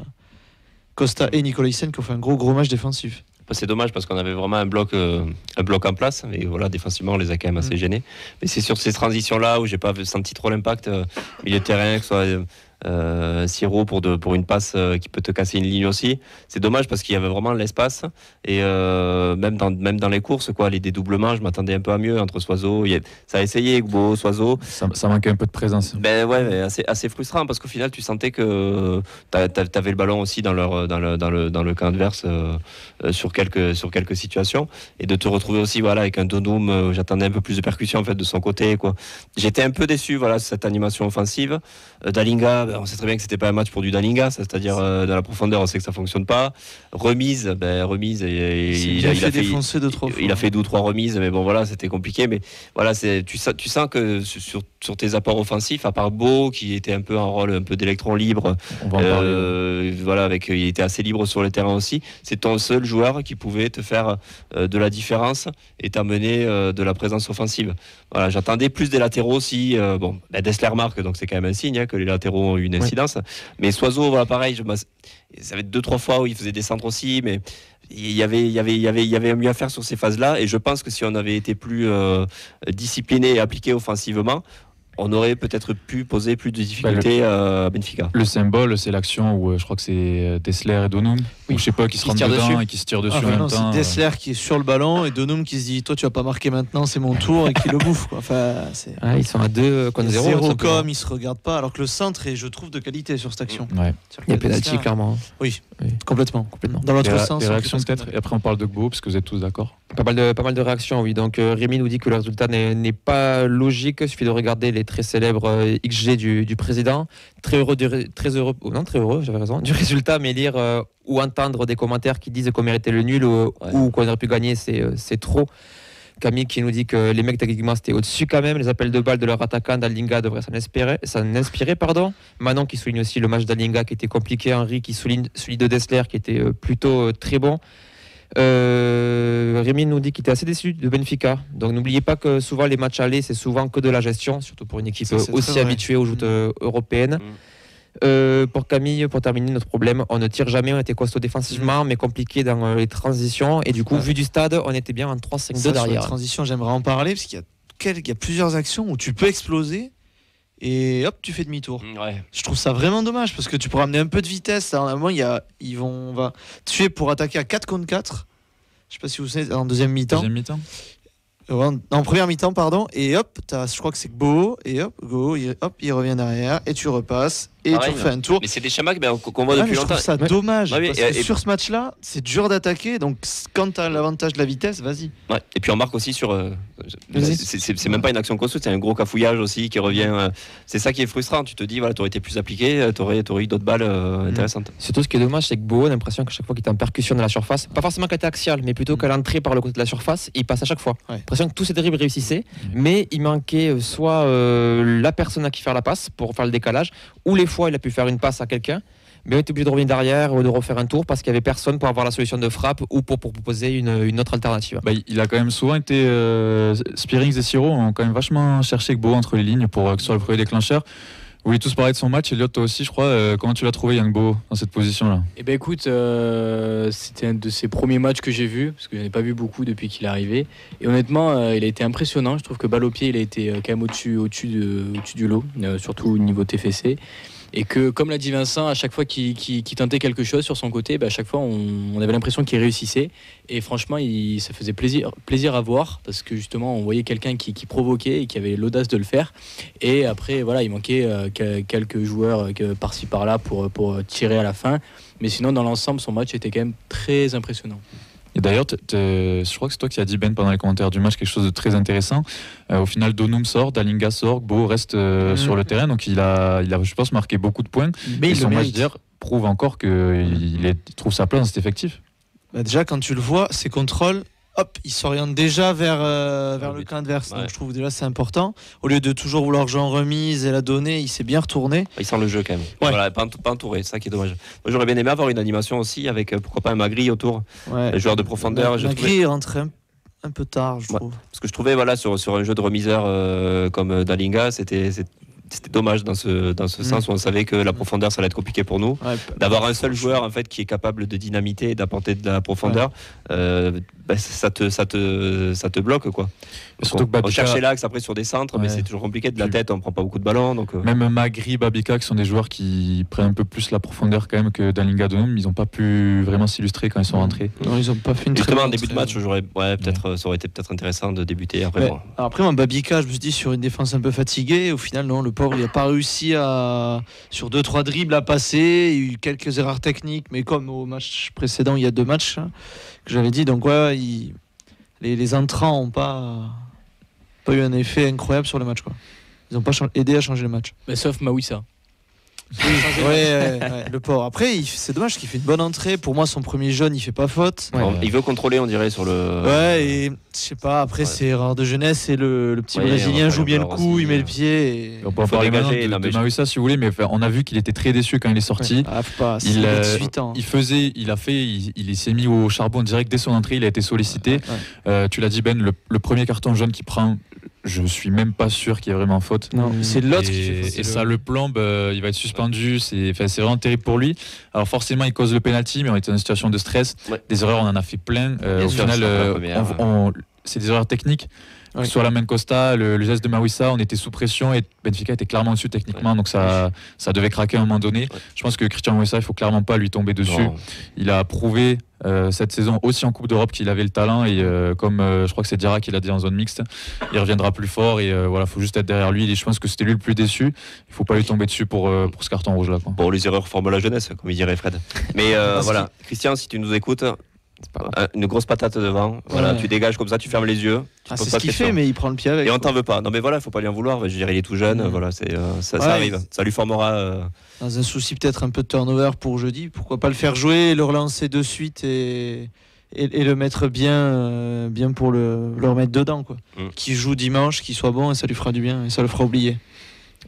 Costa et Nicolaisen qui ont fait un gros match défensif. C'est dommage parce qu'on avait vraiment un bloc en place, mais voilà, défensivement on les a quand même assez gênés. Mais c'est sur ces transitions-là où j'ai pas senti trop l'impact milieu de terrain, que ce soit Siro pour une passe qui peut te casser une ligne aussi. C'est dommage parce qu'il y avait vraiment l'espace et même dans les courses, les dédoublements, je m'attendais un peu à mieux entre Soiseau. Ça a essayé, Gbo, Soiseau. Ça manquait un peu de présence. Ben ouais, mais assez frustrant parce qu'au final tu sentais que t'avais le ballon aussi dans le camp adverse sur quelques situations et de te retrouver aussi avec un Donum. J'attendais un peu plus de percussion en fait de son côté, quoi. J'étais un peu déçu cette animation offensive. Dalinga, on sait très bien que c'était pas un match pour du Dalinga, c'est-à-dire dans la profondeur on sait que ça fonctionne pas. Remise, il a fait défoncer 2-3 fois. Il a fait 2 ou 3 remises, mais bon voilà, c'était compliqué. Mais voilà, tu sens que sur sur tes apports offensifs, à part Beau qui était un peu un rôle un peu d'électron libre, On va en parler. voilà, il était assez libre sur le terrain aussi. C'est ton seul joueur qui pouvait te faire de la différence et t'amener de la présence offensive. Voilà, j'attendais plus des latéraux aussi. Dessler marque, donc c'est quand même un signe que les latéraux ont eu une incidence. Mais Soiseau, voilà, pareil. Ça fait 2-3 fois où il faisait des centres aussi, mais il y avait mieux à faire sur ces phases-là. Et je pense que si on avait été plus discipliné et appliqué offensivement, on aurait peut-être pu poser plus de difficultés à Benfica. Le symbole, c'est l'action où je crois que c'est Dessler et Donum, Oui. ou je sais pas, qui se Qui rentrent se tirent dedans dessus. et qui se tirent dessus Ah, en même non, temps. c'est Dessler qui est sur le ballon et Donum qui se dit toi tu vas pas marquer maintenant, c'est mon tour, et qui le bouffe, quoi. Enfin, c'est Ah, ils sont à 2 contre 0. zéro com, ils se regardent pas, alors que le centre est, je trouve, de qualité sur cette action. Ouais. Il y a pénalty, clairement. Oui, Oui. complètement. Dans l'autre sens. Des on réactions fait peut-être, et après on parle de Gbo, parce que vous êtes tous d'accord. Pas mal de réactions, oui. Donc Rémi nous dit que le résultat n'est pas logique. Il suffit de regarder les très célèbres XG du président. Très heureux, j'avais raison, du résultat, mais lire ou entendre des commentaires qui disent qu'on méritait le nul ou qu'on aurait pu gagner, c'est trop. Camille qui nous dit que les mecs techniquement c'était au-dessus quand même. Les appels de balles de leur attaquant d'Alinga devraient s'en inspirer. Manon qui souligne aussi le match d'Alinga qui était compliqué. Henri qui souligne celui de Dessler qui était plutôt très bon. Rémi nous dit qu'il était assez déçu de Benfica. Donc n'oubliez pas que souvent les matchs allés c'est souvent que de la gestion, surtout pour une équipe Ça, c'est aussi très vrai. habituée aux joutes européennes. Pour Camille, pour terminer notre problème, on ne tire jamais, on était costaud défensivement mais compliqué dans les transitions et du coup vu du stade on était bien en 3-5-2 Ça, sur la derrière. transition, j'aimerais en parler parce qu'il y a plusieurs actions où tu peux exploser et hop, tu fais demi-tour. Ouais. Je trouve ça vraiment dommage parce que tu pourrais amener un peu de vitesse. À un moment, on va tuer pour attaquer à 4 contre 4. Je sais pas si vous savez, en deuxième mi-temps. Deuxième mi-temps. En première mi-temps, pardon. Et hop, je crois que c'est Go. Et hop, il revient derrière. Et tu repasses. Et Pareil, tu refais un tour. Mais c'est des schémas qu'on voit Ouais, depuis mais je longtemps. trouve ça dommage. Ouais, mais- parce que et- sur ce match-là, c'est dur d'attaquer. Donc quand tu as l'avantage de la vitesse, vas-y. Ouais. Et puis on marque aussi sur. Vas-y. C'est même pas une action construite, c'est un gros cafouillage aussi qui revient. C'est ça qui est frustrant. Tu te dis, voilà, t'aurais été plus appliqué, t'aurais eu d'autres balles intéressantes. Surtout ce qui est dommage c'est que Beau a l'impression que chaque fois qu'il est en percussion dans la surface, pas forcément qu'à axial mais plutôt qu'à l'entrée par le côté de la surface, il passe à chaque fois. Ouais. L'impression que tous ses dribbles réussissaient mais il manquait soit la personne à qui faire la passe pour faire le décalage ou les fois il a pu faire une passe à quelqu'un mais on était obligé de revenir derrière ou de refaire un tour parce qu'il n'y avait personne pour avoir la solution de frappe ou pour proposer une autre alternative. Bah, il a quand même souvent été. Spearings et Siro ont quand même vachement cherché Gbo entre les lignes pour que ce soit le premier déclencheur. Vous voulez tous parler de son match, Elliot, toi aussi, je crois. Comment tu l'as trouvé, Yang Bo, dans cette position-là? Eh ben écoute, c'était un de ses premiers matchs que j'ai vu, parce que je n'en ai pas vu beaucoup depuis qu'il est arrivé. Et honnêtement, il a été impressionnant. Je trouve que balle au pied, il a été quand même au-dessus du lot, surtout au niveau TFC. Et que, comme l'a dit Vincent, à chaque fois qu'il tentait quelque chose sur son côté, à chaque fois on avait l'impression qu'il réussissait. Et franchement, ça faisait plaisir à voir, parce que justement, on voyait quelqu'un qui provoquait et qui avait l'audace de le faire. Et après, voilà, il manquait quelques joueurs par-ci par-là pour tirer à la fin. Mais sinon, dans l'ensemble, son match était quand même très impressionnant. Et d'ailleurs, je crois que c'est toi qui as dit, Ben, pendant les commentaires du match, quelque chose de très intéressant. Au final, Donum sort, Dalinga sort, Gbo reste sur le terrain. Donc il a, je pense, marqué beaucoup de points. Mais Et il son le match mérite. d'hier prouve encore qu'il trouve sa place dans cet effectif. Déjà, quand tu le vois, ses contrôles, hop, il s'oriente déjà vers le camp adverse. Ouais. Donc je trouve déjà c'est important. Au lieu de toujours vouloir jouer en remise et la donner, il s'est bien retourné. Il sent le jeu quand même. Ouais. Voilà, pas entouré, c'est ça qui est dommage. Moi j'aurais bien aimé avoir une animation aussi avec pourquoi pas un Magri autour, un joueur de profondeur. Je trouvais- Magri rentre un peu tard, je Ouais. trouve. Parce que je trouvais voilà, sur un jeu de remiseur comme Dalinga, c'était dommage dans ce sens où on savait que la profondeur ça allait être compliqué pour nous. Ouais, D'avoir un seul joueur en fait qui est capable de dynamiter et d'apporter de la profondeur, ça te bloque quoi. Et surtout que On Babica- cherchait l'axe après sur des centres, mais Ouais. c'est toujours compliqué de la tête, on prend pas beaucoup de ballons donc. Même Magri, Babica, qui sont des joueurs qui prennent un peu plus la profondeur quand même que Dalinga, Donum, ils n'ont pas pu vraiment s'illustrer quand ils sont rentrés. Non, ils ont pas fait une très Justement, en bonne début de match, ça aurait été peut-être intéressant de débuter après. Ouais. Bon. Alors après, moi, Babica, je me suis dit sur une défense un peu fatiguée. Au final, non, le pauvre, il n'a pas réussi sur 2-3 dribbles à passer. Il y a eu quelques erreurs techniques, mais comme au match précédent, il y a 2 matchs que j'avais dit. Donc, ouais, les entrants n'ont pas eu un effet incroyable sur le match, quoi. Ils n'ont pas aidé à changer le match. Sauf Mawissa. Le pauvre. Après, c'est dommage qu'il fait une bonne entrée. Pour moi, son premier jaune, il fait pas faute. Il veut contrôler, on dirait, sur le. Ouais, et je sais pas, après, c'est erreur de jeunesse. Et le petit Brésilien joue bien le coup, il met le pied. On peut en parler de Maouissa si vous voulez, mais on a vu qu'il était très déçu quand il est sorti. Il s'est mis au charbon direct dès son entrée, il a été sollicité. Tu l'as dit, Ben, le premier carton jaune qu'il prend, je suis même pas sûr qu'il y ait vraiment faute. Non, c'est l'autre qui fait faute. Et ça le plombe, il va être suspendu, c'est vraiment terrible pour lui. Alors forcément, il cause le penalty, mais on était dans une situation de stress. Des erreurs, on en a fait plein. Au final, c'est des erreurs techniques. Sur la main Costa, le geste de Maouissa, on était sous pression et Benfica était clairement dessus techniquement, donc ça devait craquer à un moment donné. Je pense que Christian Maouissa, il faut clairement pas lui tomber dessus. Il a prouvé cette saison aussi en Coupe d'Europe qu'il avait le talent et comme je crois que c'est Diarra qui l'a dit en zone mixte, il reviendra plus fort et voilà, faut juste être derrière lui. Et je pense que c'était lui le plus déçu. Il faut pas lui tomber dessus pour ce carton rouge là. Bon, les erreurs forment la jeunesse, comme il dirait Fred. Mais voilà, Christian, si tu nous écoutes. Une grosse patate devant, voilà, tu dégages comme ça, tu fermes les yeux. C'est ce qu'il fait, mais il prend le pied avec. Et on t'en veut pas. Non, mais voilà, il faut pas lui en vouloir. Je veux dire, il est tout jeune, voilà, ça arrive. Ça lui formera. Dans un souci peut-être un peu de turnover pour jeudi, pourquoi pas le faire jouer, le relancer de suite et le mettre bien pour le remettre dedans, quoi. Qu'il joue dimanche, qu'il soit bon et ça lui fera du bien et ça le fera oublier.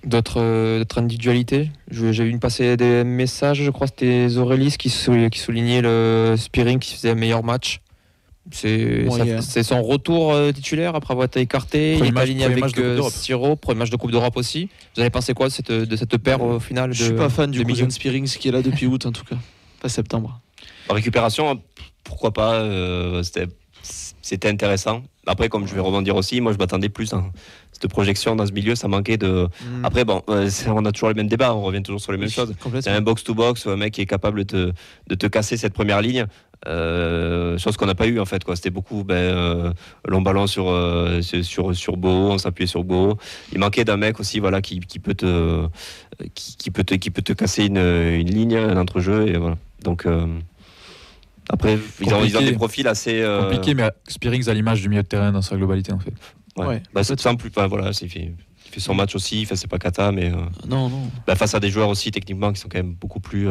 D'autres individualités. J'ai vu passer des messages, je crois que c'était Aurélis qui soulignait le Spearing qui faisait un meilleur match. C'est son retour titulaire après avoir été écarté. Il est aligné avec Siro, premier match de Coupe d'Europe aussi. Vous avez pensé quoi de cette paire au final? Je suis pas fan du cousin de Spearing qui est là depuis août en tout cas, pas septembre. En récupération, pourquoi pas, c'était intéressant. Après, comme je vais rebondir aussi, moi je m'attendais plus à cette projection dans ce milieu, ça manquait de. Après, bon, on a toujours les mêmes débats, on revient toujours sur les mêmes choses. C'est un box-to-box, un mec qui est capable de te casser cette première ligne, chose qu'on n'a pas eu en fait, quoi. C'était beaucoup long ballon sur Beau, on s'appuyait sur Beau. Il manquait d'un mec aussi, voilà, qui peut te casser une ligne, un entrejeu, et voilà. Donc. Après, ils ont des profils assez compliqués, mais Spearings à l'image du milieu de terrain dans sa globalité en fait. C'est simple, voilà, il fait son match aussi, c'est pas cata, mais non. Face à des joueurs aussi techniquement qui sont quand même beaucoup plus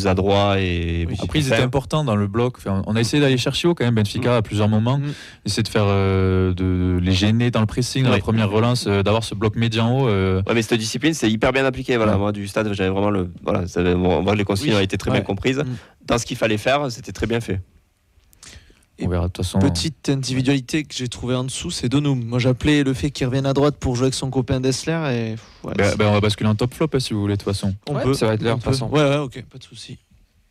adroits et après ils étaient importants dans le bloc. On a essayé d'aller chercher haut quand même Benfica à plusieurs moments, essayer de faire de les gêner dans le pressing, dans la première relance, d'avoir ce bloc médian haut. Mais cette discipline c'est hyper bien appliqué. Voilà, moi du stade j'avais vraiment on voit que les consignes ont été très bien comprises. Dans ce qu'il fallait faire, c'était très bien fait. On verra, de toute façon. Petite individualité que j'ai trouvée en dessous, c'est Donum. Moi j'appelais le fait qu'il revienne à droite pour jouer avec son copain Dessler. On va basculer en top flop si vous voulez, de toute façon. Ça va être l'heure de toute façon. Ouais, ok, pas de souci.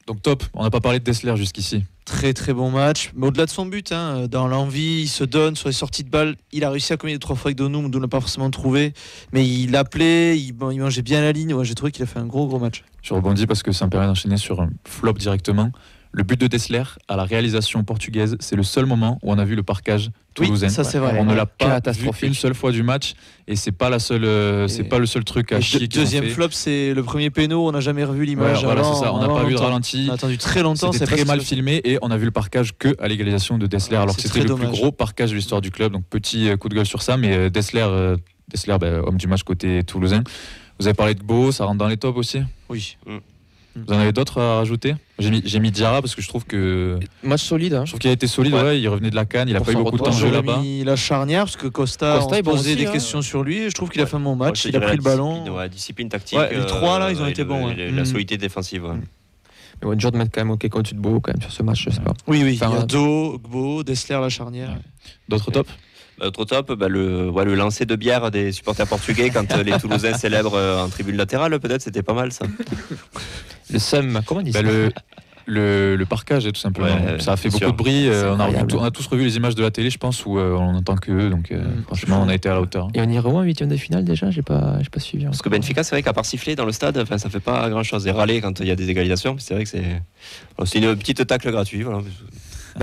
Donc top, on n'a pas parlé de Dessler jusqu'ici. Très très bon match, mais au-delà de son but, dans l'envie, il se donne sur les sorties de balles. Il a réussi à combiner 3 fois avec Donum, on ne l'a pas forcément trouvé, mais il appelait, il mangeait bien la ligne. J'ai trouvé qu'il a fait un gros match. Je rebondis parce que ça me permet d'enchaîner sur un flop directement. Le but de Dessler à la réalisation portugaise, c'est le seul moment où on a vu le parquage toulousain. Ça c'est vrai. On ne l'a pas vu une seule fois du match et c'est pas la seule, c'est pas le seul truc à chier. Deuxième flop, c'est le premier péno. On n'a jamais revu l'image. Voilà, c'est ça. On n'a pas vu de ralenti. On a attendu très longtemps. C'était très mal filmé et on a vu le parquage que à l'égalisation de Dessler, alors que c'était le plus gros parquage de l'histoire du club. Donc petit coup de gueule sur ça, mais Dessler, homme du match côté toulousain. Vous avez parlé de Beau, ça rentre dans les tops aussi. Oui. Vous en avez d'autres à rajouter? J'ai mis Diarra parce que je trouve que match solide. Je trouve qu'il a été solide. Il revenait de la CAN, il a pas eu beaucoup de temps de jeu là-bas. Mis la charnière parce que Costa on posait des questions sur lui. Je trouve qu'il a fait un bon match. Il a pris le ballon. La discipline tactique. Les trois là, ils ont été bons. La solidité défensive. Mais dur de mettre quand même OK au-dessus de Beau quand même sur ce match, je sais pas. Oui. Il y a Do, Gbo, Dessler, la charnière. D'autres tops? Autre top, le lancer de bière des supporters portugais quand les Toulousains célèbrent en tribune latérale, peut-être, c'était pas mal ça. Le SEM, comment on dit ça? Le parquage, tout simplement. Ça a fait beaucoup de bruit. On a tous revu les images de la télé, je pense, où on entend que eux. Donc, franchement, on a été à la hauteur. Et on irait où en 8e de finale déjà? J'ai pas suivi. Parce que Benfica, c'est vrai qu'à part siffler dans le stade, ça fait pas grand chose. Et râler quand il y a des égalisations, c'est vrai que c'est une petite tacle gratuite. Voilà.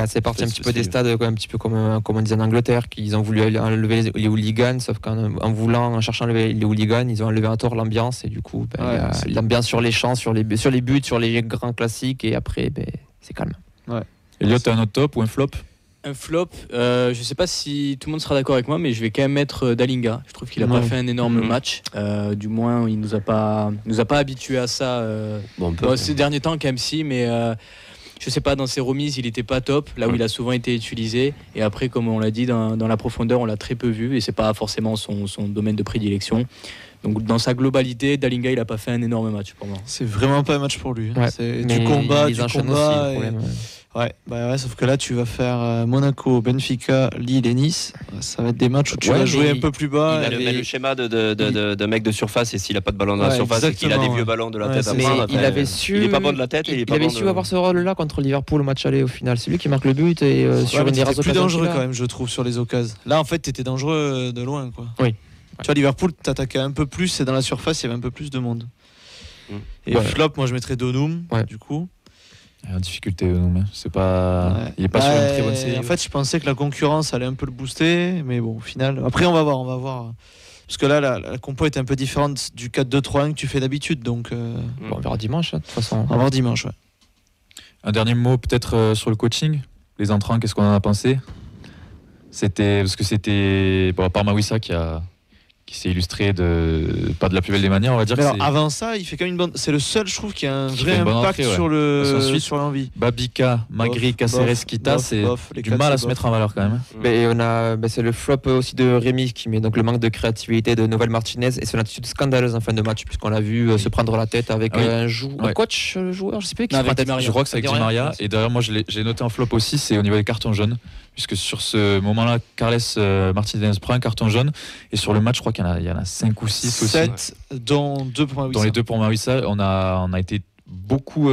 C'est parti un petit peu des stades, un petit peu comme on disait en Angleterre, qu'ils ont voulu enlever les hooligans, sauf en cherchant à enlever les hooligans, ils ont enlevé à tort l'ambiance, et du coup, l'ambiance sur les champs, sur les buts, sur les grands classiques, et après, c'est calme. Elliot, t'as un autre top ou un flop? Un flop, je sais pas si tout le monde sera d'accord avec moi, mais je vais quand même mettre Dalinga. Je trouve qu'il a pas fait un énorme match. Du moins, il nous a pas habitués à ça. Ces derniers temps, quand même si, mais je sais pas, dans ses remises, il était pas top, là où il a souvent été utilisé. Et après, comme on l'a dit, dans la profondeur, on l'a très peu vu, et c'est pas forcément son domaine de prédilection. Donc dans sa globalité, Dalinga, il a pas fait un énorme match pour moi. C'est vraiment pas un match pour lui. Ouais, c'est du combat. Aussi, sauf que là, tu vas faire Monaco, Benfica, Lille et Nice. Ça va être des matchs où tu vas jouer un peu plus bas. Le schéma de mec de surface, et s'il a pas de ballon dans la surface, c'est qu'il a des vieux ballons de la tête à prendre. Il avait su. Il est pas bon de la tête. Il avait su avoir ce rôle-là contre Liverpool au match aller au final. C'est lui qui marque le but et sur une des rares occasions. Plus dangereux quand même, je trouve, sur les occasions. Là, en fait, t'étais dangereux de loin, quoi. Oui. Tu vois, Liverpool, t'attaquais un peu plus et dans la surface, il y avait un peu plus de monde. Et flop, moi, je mettrais Donum, du coup. En difficulté, c'est pas. Il est pas sur une très bonne série. En fait, je pensais que la concurrence allait un peu le booster, mais bon, au final. Après, on va voir. Parce que là, la compo est un peu différente du 4-2-3-1 que tu fais d'habitude, donc. On verra dimanche, de toute façon. On va voir dimanche, ouais. Un dernier mot peut-être sur le coaching. Les entrants, qu'est-ce qu'on en a pensé ? Parce que c'était à part Mawissa qui s'est illustré pas de la plus belle des manières, on va dire. Mais alors, avant ça, il fait quand même une bonne. C'est le seul, je trouve, qui a un vrai impact sur l'envie. Babika, Magri, Caceres, Kita, c'est du mal à se mettre en valeur quand même. Et c'est le flop aussi de Rémi qui met donc le manque de créativité de Novel Martinez et son attitude scandaleuse en fin de match, puisqu'on l'a vu se prendre la tête avec un coach, joueur, je sais pas qui. Je crois que c'est avec Di Maria. Et d'ailleurs, moi, j'ai noté en flop aussi, c'est au niveau des cartons jaunes, puisque sur ce moment-là, Carles Martinez prend un carton jaune, et sur le match, je crois qu'il y en a 5 ou 6 aussi. 7, dont 2 pour Mawissa. Dans les 2 pour Mawissa, on a été beaucoup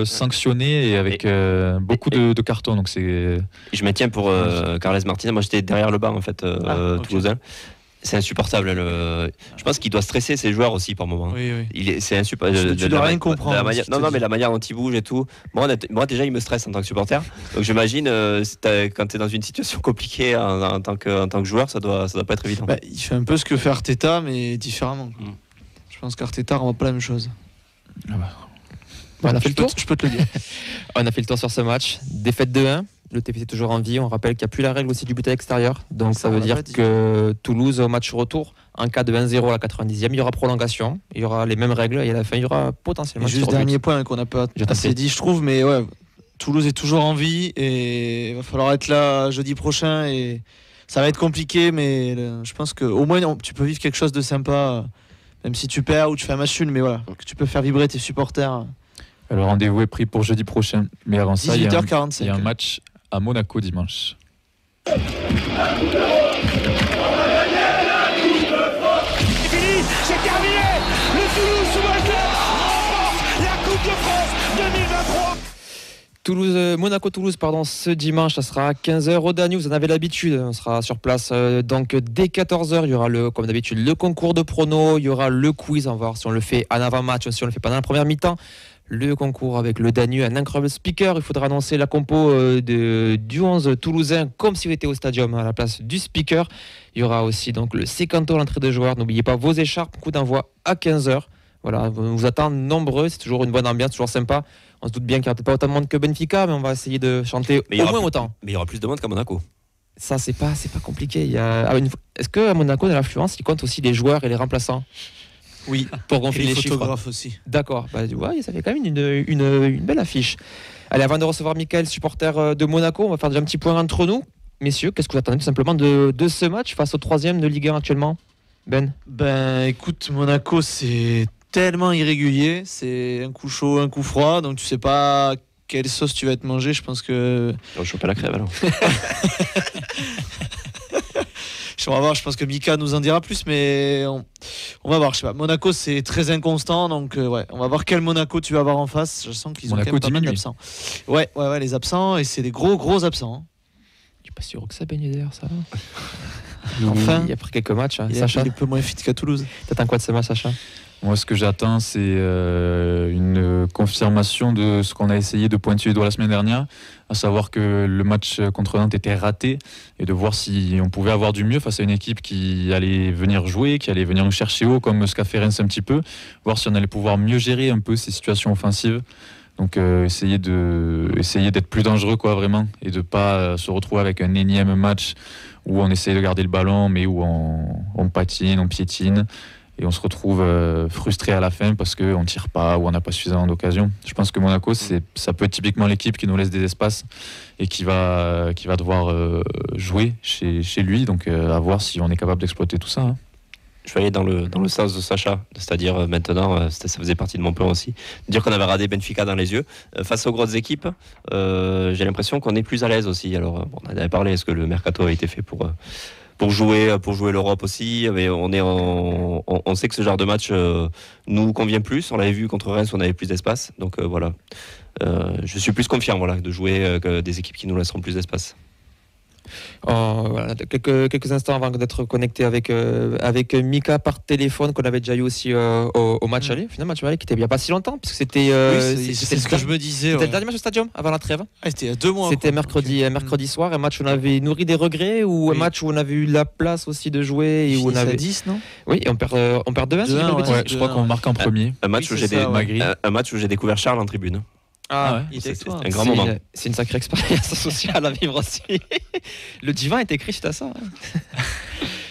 sanctionné et avec beaucoup de cartons. Donc c'est. Je me tiens pour Carles Martinez. Moi, j'étais derrière le banc en fait, toulousain. C'est insupportable. Je pense qu'il doit stresser ses joueurs aussi par moment. Oui. C'est insupportable. Tu dois rien comprendre. Mais la manière dont il bouge et tout. Moi, déjà, il me stresse en tant que supporter. Donc, j'imagine, quand tu es dans une situation compliquée en tant que joueur, ça doit pas être évident. Il fait un peu ce que fait Arteta, mais différemment. Je pense qu'Arteta rend pas la même chose. On a fait le tour. Je peux te le dire. On a fait le tour sur ce match. Défaite 2-1. Le TFC est toujours en vie. On rappelle qu'il n'y a plus la règle aussi du but à l'extérieur. Donc ça veut dire que Toulouse, au match retour, en cas de 1-0 à la 90e, il y aura prolongation. Il y aura les mêmes règles et à la fin, il y aura potentiellement. Juste dernier point qu'on n'a pas assez dit, je trouve. Mais ouais, Toulouse est toujours en vie et il va falloir être là jeudi prochain. Et ça va être compliqué, mais je pense qu'au moins tu peux vivre quelque chose de sympa, même si tu perds ou tu fais un match nul. Mais voilà, que tu peux faire vibrer tes supporters. Le rendez-vous est pris pour jeudi prochain. Mais avant ça, il y a un match à Monaco dimanche. C'est terminé. Le Toulouse sous remporte la Coupe de France 2023. Monaco-Toulouse, ce dimanche, ça sera à 15h au Danube. Vous en avez l'habitude, on sera sur place. Donc dès 14h, il y aura comme d'habitude le concours de pronos, il y aura le quiz, on va voir si on le fait en avant-match, si on le fait pendant la première mi-temps. Le concours avec le Danube, un incroyable speaker. Il faudra annoncer la compo du 11 toulousain comme s'il était au stadium à la place du speaker. Il y aura aussi donc le sécanto à l'entrée de joueurs. N'oubliez pas vos écharpes, coup d'envoi à 15h. Voilà, on vous attend nombreux, c'est toujours une bonne ambiance, toujours sympa. On se doute bien qu'il n'y aura peut-être pas autant de monde que Benfica, mais on va essayer de chanter au moins autant. Mais il y aura plus de monde qu'à Monaco. Ça, c'est pas compliqué. Est-ce qu'à Monaco, dans l'affluence, il compte aussi les joueurs et les remplaçants ? Oui, pour gonfler les chiffres. Photographe aussi. D'accord, ça fait quand même une belle affiche. Allez, avant de recevoir Mickaël, supporter de Monaco, on va faire déjà un petit point entre nous. Messieurs, qu'est-ce que vous attendez tout simplement de ce match face au 3e de Ligue 1 actuellement ? Écoute, Monaco, c'est tellement irrégulier. C'est un coup chaud, un coup froid, donc tu sais pas quelle sauce tu vas te manger. Je pense que... Je chope la crève alors. On va voir, je pense que Mika nous en dira plus, mais on va voir. Je sais pas. Monaco, c'est très inconstant, donc on va voir quel Monaco tu vas avoir en face. Je sens qu'ils ont quand même pas mal d'absents. Ouais, les absents, et c'est des gros absents. Je suis pas sûr que ça baigne d'ailleurs, ça. Enfin, il y a pris quelques matchs. Sacha, il est un peu moins fit qu'à Toulouse. T'attends quoi de ce match, Sacha ? Moi, ce que j'attends, c'est une confirmation de ce qu'on a essayé de pointer du doigt la semaine dernière, à savoir que le match contre Nantes était raté, et de voir si on pouvait avoir du mieux face à une équipe qui allait venir jouer, qui allait venir nous chercher haut, comme ce qu'a fait Reims un petit peu, voir si on allait pouvoir mieux gérer un peu ces situations offensives. Donc essayer d'être plus dangereux quoi vraiment et de pas se retrouver avec un énième match où on essaye de garder le ballon mais où on patine, on piétine et on se retrouve frustré à la fin parce qu'on tire pas ou on n'a pas suffisamment d'occasions. Je pense que Monaco ça peut être typiquement l'équipe qui nous laisse des espaces et qui va devoir jouer chez lui, donc à voir si on est capable d'exploiter tout ça. Hein. Je vais aller dans le sens de Sacha, c'est-à-dire maintenant, ça faisait partie de mon plan aussi, dire qu'on avait radé Benfica dans les yeux. Face aux grosses équipes, j'ai l'impression qu'on est plus à l'aise aussi. Alors, on en avait parlé, est-ce que le mercato a été fait pour jouer l'Europe aussi, mais on sait que ce genre de match nous convient plus. On l'avait vu contre Reims, on avait plus d'espace. Donc voilà, je suis plus confiant de jouer que des équipes qui nous laisseront plus d'espace. Voilà, quelques instants avant d'être connecté avec Mika par téléphone, qu'on avait déjà eu aussi au match aller, finalement match aller qui était il n'y a pas si longtemps, puisque c'était c'est ce que je me disais. C'était le dernier match au Stadium avant la trêve. C'était il y a 2 mois. C'était mercredi soir, un match où on avait nourri des regrets ou un match où on avait eu la place aussi de jouer et où on avait 10, non? Oui, et on perd 2-1 si je crois qu'on marque en premier. Un match où j'ai découvert Charles en tribune. C'est un grand moment. C'est une sacrée expérience sociale à vivre aussi. Le divin est écrit suite à ça.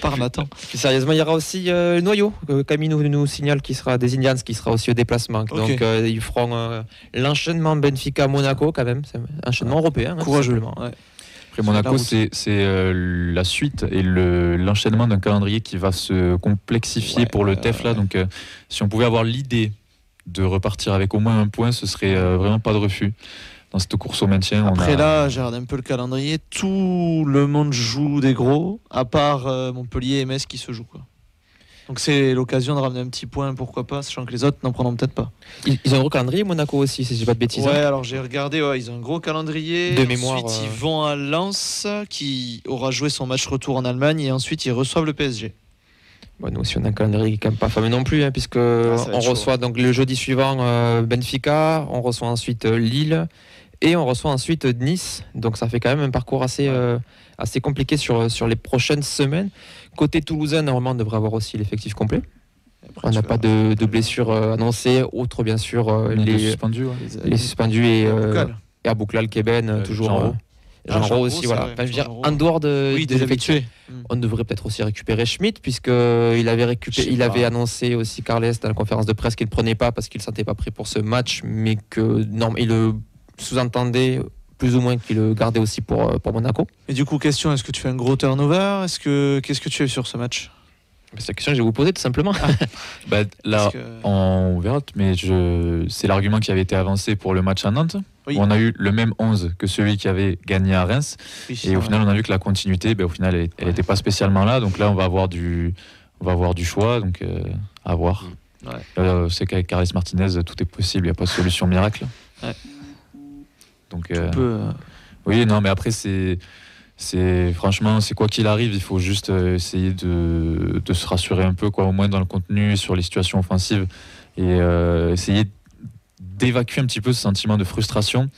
Par Nathan. Sérieusement, il y aura aussi le noyau. Camille nous signale qu'il sera des Indians, qui sera aussi au déplacement. Okay. Donc ils feront l'enchaînement Benfica-Monaco quand même. C'est un enchaînement européen. Courageux. Ouais. Après Monaco, c'est la suite et l'enchaînement d'un calendrier qui va se complexifier pour le TEF là. Donc si on pouvait avoir l'idée de repartir avec au moins un point, ce serait vraiment pas de refus dans cette course au maintien. Après là, j'ai regardé un peu le calendrier, tout le monde joue des gros, à part Montpellier et Metz qui se jouent, quoi. Donc c'est l'occasion de ramener un petit point, pourquoi pas, sachant que les autres n'en prendront peut-être pas. Ils ont un gros calendrier, Monaco aussi, si je dis pas de bêtises. Ouais, alors j'ai regardé, ils ont un gros calendrier. De mémoire. Ensuite, ils vont à Lens, qui aura joué son match retour en Allemagne, et ensuite ils reçoivent le PSG. Bon, nous aussi on a un calendrier qui est quand même pas fameux non plus, puisque on reçoit donc le jeudi suivant Benfica, on reçoit ensuite Lille et on reçoit ensuite Nice. Donc ça fait quand même un parcours assez compliqué sur les prochaines semaines. Côté toulousain, normalement on devrait avoir aussi l'effectif complet. Après, on n'a pas de blessures annoncées, outre bien sûr les suspendus et Abouklal, Keben, toujours. Jean-Ro aussi, voilà. Enfin, je veux dire, en dehors des effectifs, on devrait peut-être aussi récupérer Schmitt, puisqu'il avait annoncé aussi Carles dans la conférence de presse qu'il ne prenait pas parce qu'il ne se sentait pas prêt pour ce match, mais il le sous-entendait plus ou moins qu'il le gardait aussi pour Monaco. Et du coup, question, est-ce que tu fais un gros turnover? Qu'est-ce que tu fais sur ce match? C'est la question que je vais vous poser tout simplement. Là, on verra, mais c'est l'argument qui avait été avancé pour le match à Nantes. Oui. On a eu le même 11 que celui qui avait gagné à Reims. Oui, et au final, on a vu que la continuité, au final, elle n'était pas spécialement là. Donc là, on va avoir du choix. Donc à voir. Ouais. C'est qu'avec Carles Martinez, tout est possible. Il n'y a pas de solution miracle. Ouais. Donc, oui, non, mais après, franchement, c'est quoi qu'il arrive, il faut juste essayer de se rassurer un peu, au moins dans le contenu, sur les situations offensives, et essayer d'évacuer un petit peu ce sentiment de frustration,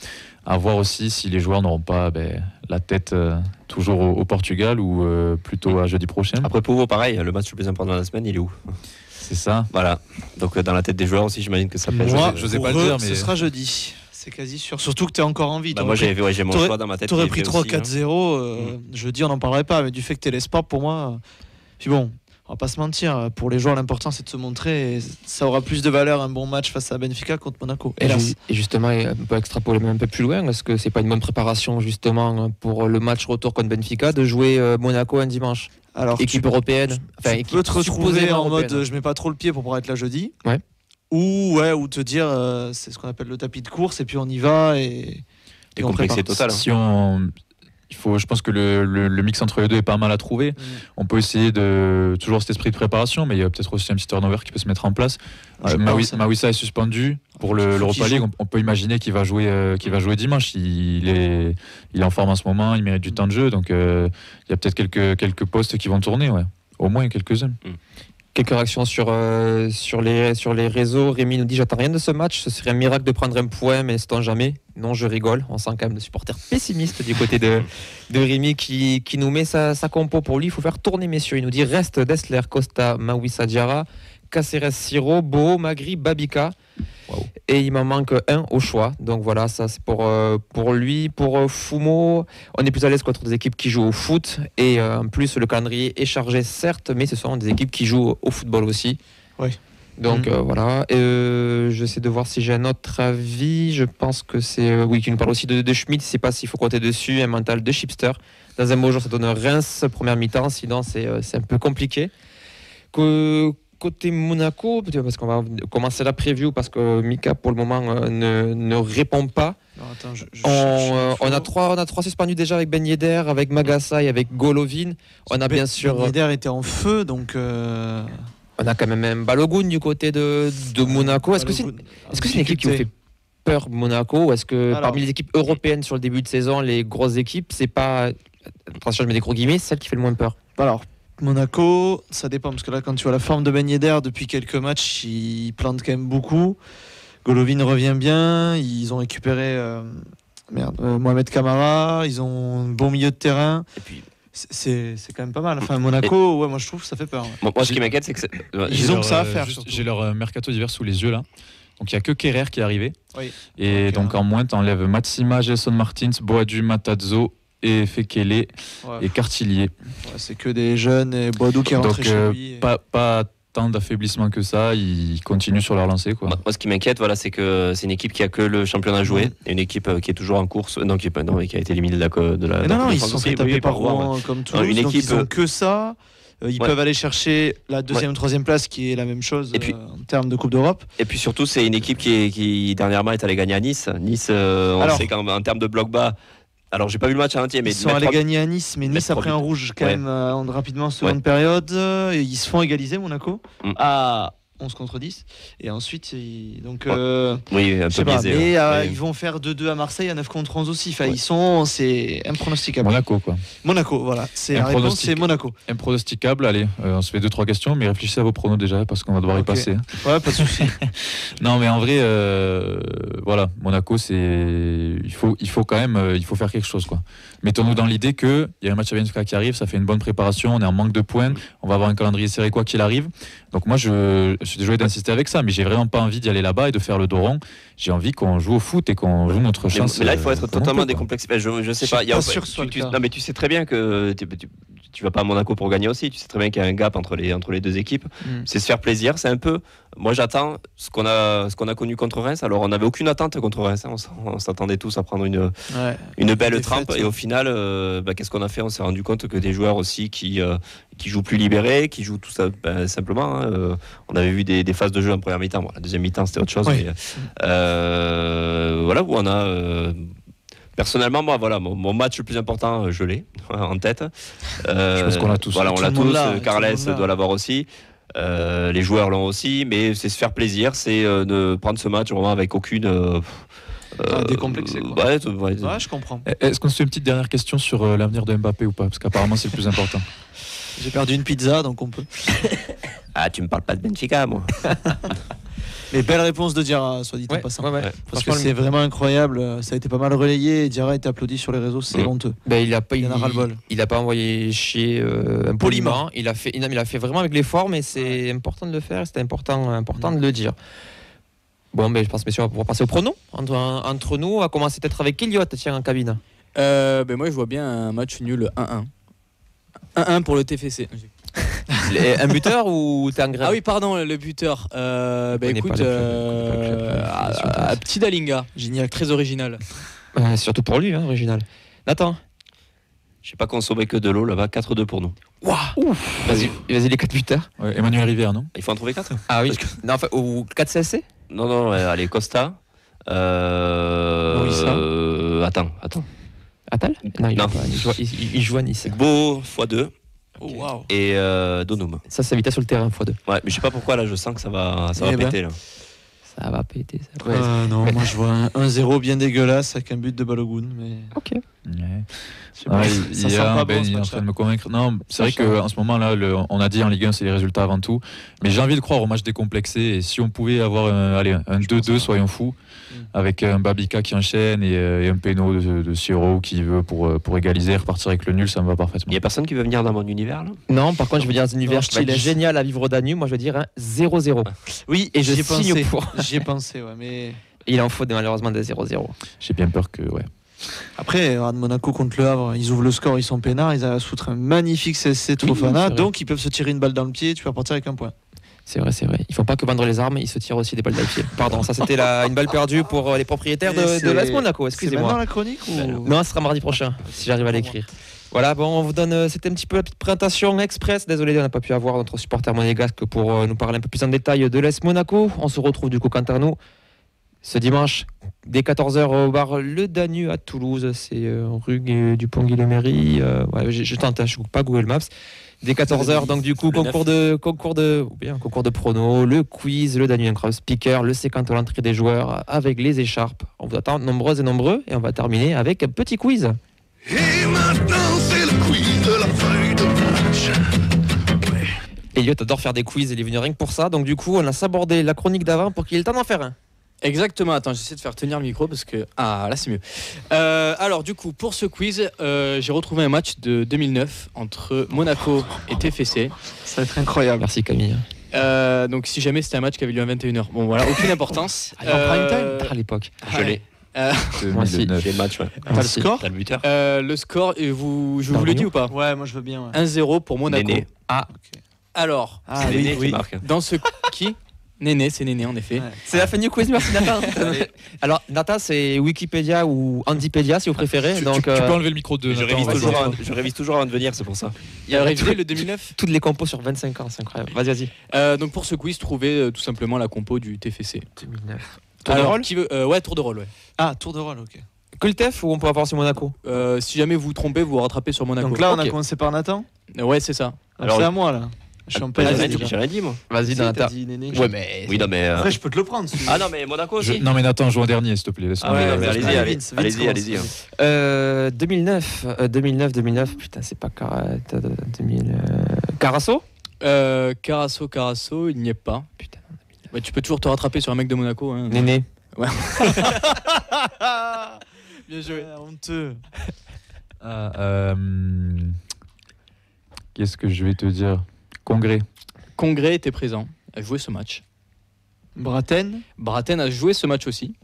à voir aussi si les joueurs n'auront pas la tête toujours au Portugal ou plutôt à jeudi prochain. Après pour vous, pareil, le match le plus important de la semaine, il est où? C'est ça. Voilà. Donc dans la tête des joueurs aussi, j'imagine que ça pèse. Moi, je n'osais pas le dire, mais ce sera jeudi. C'est quasi sûr. Surtout que tu es encore en vie. Moi, j'ai mon choix dans ma tête. Tu aurais pris 3-4-0. Jeudi, on n'en parlerait pas. Mais du fait que tu es l'espoir, pour moi. Puis bon, on va pas se mentir. Pour les joueurs, l'important, c'est de se montrer. Et ça aura plus de valeur un bon match face à Benfica contre Monaco. Et justement, on peut extrapoler même un peu plus loin. Est-ce que c'est pas une bonne préparation, justement, pour le match retour contre Benfica, de jouer Monaco un dimanche? Alors, équipe européenne. Tu peux te retrouver en mode je mets pas trop le pied pour pouvoir être là jeudi. Ouais. Ou te dire c'est ce qu'on appelle le tapis de course et puis on y va et complexé total. Je pense que le mix entre les deux est pas mal à trouver. On peut essayer de toujours cet esprit de préparation, mais il y a peut-être aussi un petit turnover qui peut se mettre en place. Mawissa est suspendu pour l'Europa League. On peut imaginer qu'il va jouer dimanche. Il est en forme en ce moment, il mérite du temps de jeu, donc il y a peut-être quelques postes qui vont tourner, au moins quelques-uns. Quelques réactions sur les réseaux. Rémi nous dit: j'attends rien de ce match, ce serait un miracle de prendre un point, mais sait-on jamais. Non, je rigole. On sent quand même le supporter pessimiste du côté de Rémi qui nous met sa compo pour lui. Il faut faire tourner, messieurs. Il nous dit: reste Dessler, Costa, Mawissa Diarra, Caceres, Siro, Bo, Magri, Babika. Wow. Et il m'en manque un au choix. Donc voilà, ça c'est pour lui. Pour Fumo, on est plus à l'aise contre des équipes qui jouent au foot. Et en plus, le calendrier est chargé, certes, mais ce sont des équipes qui jouent au football aussi. Oui. Donc voilà. J'essaie de voir si j'ai un autre avis. Je pense que c'est. Oui, qui nous parle aussi de Schmidt. Je ne sais pas s'il faut compter dessus. Un mental de Chipster. Dans un beau jour, ça donne Reims, première mi-temps. Sinon, c'est un peu compliqué. Côté Monaco, parce qu'on va commencer la preview parce que Mika pour le moment ne répond pas. Non, attends, on a trois suspendus déjà avec Ben Yedder, avec Magassa et avec Golovin. On a bien sûr. Ben Yedder était en feu, donc. On a quand même un Balogun du côté de Monaco. Est-ce que c'est une équipe qui vous fait peur, Monaco, ou est-ce que parmi les équipes européennes sur le début de saison, les grosses équipes, c'est pas, attention je mets des gros guillemets, celle qui fait le moins peur? Alors Monaco, ça dépend parce que là quand tu vois la forme de Ben Yedder depuis quelques matchs, il plante quand même beaucoup. Golovin revient bien, ils ont récupéré Mohamed Camara, ils ont un bon milieu de terrain. Et puis c'est quand même pas mal. Enfin Monaco, ouais, moi je trouve que ça fait peur. moi ce qui m'inquiète c'est que ils ont que ça à faire. J'ai leur mercato d'hiver sous les yeux là. Donc il n'y a que Kerrer qui est arrivé. Oui. Et donc en moins, tu enlèves Matsima, Gelson Martins, Boadu, Matazzo et Fekele et Cartillier. Ouais, c'est que des jeunes et Boadu qui est rentré chez lui. Pas tant d'affaiblissement que ça, ils continuent sur leur lancée. Quoi. Moi ce qui m'inquiète, voilà, c'est que c'est une équipe qui a que le championnat à jouer, et une équipe qui est toujours en course, qui a été éliminée de la non, ils se sont fait taper par Rouen comme Toulouse, une équipe, donc ils ont que ça. Ils peuvent aller chercher la deuxième, troisième place qui est la même chose et puis, en termes de Coupe d'Europe. Et puis surtout, c'est une équipe qui dernièrement est allée gagner à Nice. Nice, on sait qu'en termes de bloc bas, alors j'ai pas vu le match à entier, mais ils sont allés gagner à Nice, mais Nice a pris un rouge quand même rapidement en seconde période. Et ils se font égaliser Monaco à 11 contre 10 et ensuite oui, un peu biaisé, mais ils vont faire 2-2 à Marseille à 9 contre 11 aussi. Enfin, c'est impronosticable. Monaco, voilà, c'est la réponse, c'est Monaco. Impronosticable. Allez, on se fait 2-3 questions, mais réfléchissez à vos pronos déjà parce qu'on va devoir y passer. Ouais, pas de souci. Non, mais en vrai, voilà, Monaco, il faut quand même, il faut faire quelque chose, quoi. Mettons-nous dans l'idée que il y a un match à Benfica qui arrive, ça fait une bonne préparation, on est en manque de points, on va avoir un calendrier serré quoi qu'il arrive. Donc moi, je suis désolé d'insister avec ça, mais j'ai vraiment pas envie d'y aller là-bas et de faire le dos rond. J'ai envie qu'on joue au foot et qu'on joue notre chance. Mais là, il faut être totalement décomplexé. Je sais pas. Non, mais tu sais très bien que tu vas pas à Monaco pour gagner aussi. Tu sais très bien qu'il y a un gap entre les deux équipes. C'est se faire plaisir. C'est un peu. Moi, j'attends ce qu'on a connu contre Reims. Alors, on n'avait aucune attente contre Reims. On s'attendait tous à prendre une belle trempe. Et au final, qu'est-ce qu'on a fait? On s'est rendu compte que des joueurs aussi qui jouent plus libérés, qui jouent tout ça simplement. On avait vu des phases de jeu en première mi-temps. Bon, la deuxième mi-temps, c'était autre chose. Mais, voilà où on a. Personnellement, moi, voilà, mon match le plus important, je l'ai en tête. Je pense qu'on l'a tous. Voilà, on l'a tous. Carles doit l'avoir aussi. Les joueurs l'ont aussi, mais c'est se faire plaisir, c'est de prendre ce match vraiment avec aucune. Décomplexé, quoi. Ouais, je comprends. Est-ce qu'on se fait une petite dernière question sur l'avenir de Mbappé ou pas? Parce qu'apparemment, c'est le plus important. J'ai perdu une pizza, donc on peut. Ah, tu me parles pas de Benfica, moi. Mais belle réponse de Diarra, soit dit en passant. Parce que c'est vraiment incroyable. Ça a été pas mal relayé. Diarra a été applaudi sur les réseaux, c'est honteux. Il a pas envoyé chier poliment. Il a fait vraiment avec l'effort, mais c'est important de le faire. C'était important de le dire. Bon, je pense, messieurs, on va pouvoir passer au prono entre nous. On va commencer peut-être avec Elliot, tiens, en cabine. Moi, je vois bien un match nul 1-1. 1-1 pour le TFC. Un buteur ou t'es en grève? Ah oui, pardon, le buteur. Écoute, petit Dalinga, génial, très original. Surtout pour lui, original. Nathan? Je sais pas consommer que de l'eau là-bas, 4-2 pour nous. Waouh! Vas-y, les 4 buteurs. Emmanuel Rivière, non? Il faut en trouver 4. Ah oui. Non, enfin, ou 4 CSC? Non, allez, Costa. Attends. Attal? Non, il joue à Nice. Beau x2. Oh, wow. Et Donum. Ça vitesse sur le terrain x2. Ouais, mais je sais pas pourquoi là, je sens que ça va péter là. Ça va péter. Non, moi je vois un 1-0 bien dégueulasse avec un but de Balogun. Mais... Ok. Il est en train de me convaincre. Non, c'est vrai qu'en ce moment là, on a dit en Ligue 1 c'est les résultats avant tout, mais j'ai envie de croire au match décomplexé. Et si on pouvait avoir un 2-2, soyons fous, avec un Babika qui enchaîne et un péno de Siro qui veut pour égaliser et repartir avec le nul, ça me va parfaitement. Il n'y a personne qui veut venir dans mon univers là? Non, par contre je veux dire un univers génial à vivre au Danube. Moi je veux dire un 0-0. Oui, et je signe pour. J'y ai pensé, ouais, mais il en faut malheureusement des 0-0. J'ai bien peur que Après, Monaco contre le Havre, ils ouvrent le score, ils sont peinards, ils arrivent à se foutre un magnifique CSC de Fofana, donc ils peuvent se tirer une balle dans le pied, tu vas partir avec un point. C'est vrai. Ils font pas que vendre les armes, ils se tirent aussi des balles dans le pied. Pardon, ça c'était une balle perdue pour les propriétaires de l'AS Monaco, excusez-moi. C'est maintenant la chronique ou... Non, ce sera mardi prochain, si j'arrive à l'écrire. Voilà, bon, on vous donne, c'était un petit peu la petite présentation express. Désolé, on n'a pas pu avoir notre supporter monégasque pour nous parler un peu plus en détail de l'AS Monaco. On se retrouve du coup quant à nous ce dimanche, dès 14h au bar Le Danube à Toulouse. C'est rue Dupont-Guillemery. Je tente, je ne coupe pas Google Maps. Dès 14h, donc du coup, concours de pronos, le quiz, le Danube Incroyable Speaker, le séquence à l'entrée des joueurs avec les écharpes. On vous attend nombreuses et nombreux et on va terminer avec un petit quiz. Et maintenant, c'est le quiz de la feuille de match. Elliot adore faire des quiz, il est venu rien que pour ça. Donc du coup, on a sabordé la chronique d'avant pour qu'il ait le temps d'en faire un. Exactement, attends, j'essaie de faire tenir le micro parce que... Ah, là c'est mieux. Alors du coup, pour ce quiz, j'ai retrouvé un match de 2009 entre Monaco et TFC. Ça va être incroyable. Merci Camille. Donc si jamais c'était un match qui avait lieu à 21h. Bon voilà, aucune importance. En prime time à l'époque. Je l'ai. Moi aussi. J'ai le match, ouais. T'as le score? T'as le buteur? Le score, je vous le dis ou pas? Ouais, moi je veux bien. Ouais. 1-0 pour Monaco. Néné. Ah, okay. Alors, c'est Néné qui marque. Dans ce... Qui? Néné, c'est Néné en effet. Ouais. c'est la fin du quiz, merci Nathan. Alors Nathan, c'est Wikipédia ou Handipédia si vous préférez. Donc, tu peux enlever le micro de je révise toujours avant de venir, c'est pour ça. Il a révisé le 2009. Toutes les compos sur 25 ans, c'est incroyable. Vas-y. Donc pour ce quiz, trouvez tout simplement la compo du TFC. 2009. Tour de rôle qui veut, ouais, tour de rôle, ouais. Ah, tour de rôle, ok. Que le TEF ou on peut avoir sur Monaco? Si jamais vous vous trompez, vous rattrapez sur Monaco. Donc là, on a commencé par Nathan. Ouais, c'est ça. Alors, c'est à moi là. Je suis en j'ai rien dit, moi. Vas-y, Nathan. Ouais, mais. Oui, non, mais. Après, je peux te le prendre. Ah non, mais Monaco aussi. Non, mais Nathan, joue en dernier, s'il te plaît. Ah ouais, mais allez-y. 2009. Putain, c'est pas 2000. Carasso Carasso, il n'y est pas. Putain. Ouais, tu peux toujours te rattraper sur un mec de Monaco. Hein. Néné. Ouais. Bien joué. Honteux. Qu'est-ce que je vais te dire? Congrès était présent, a joué ce match. Braten a joué ce match aussi.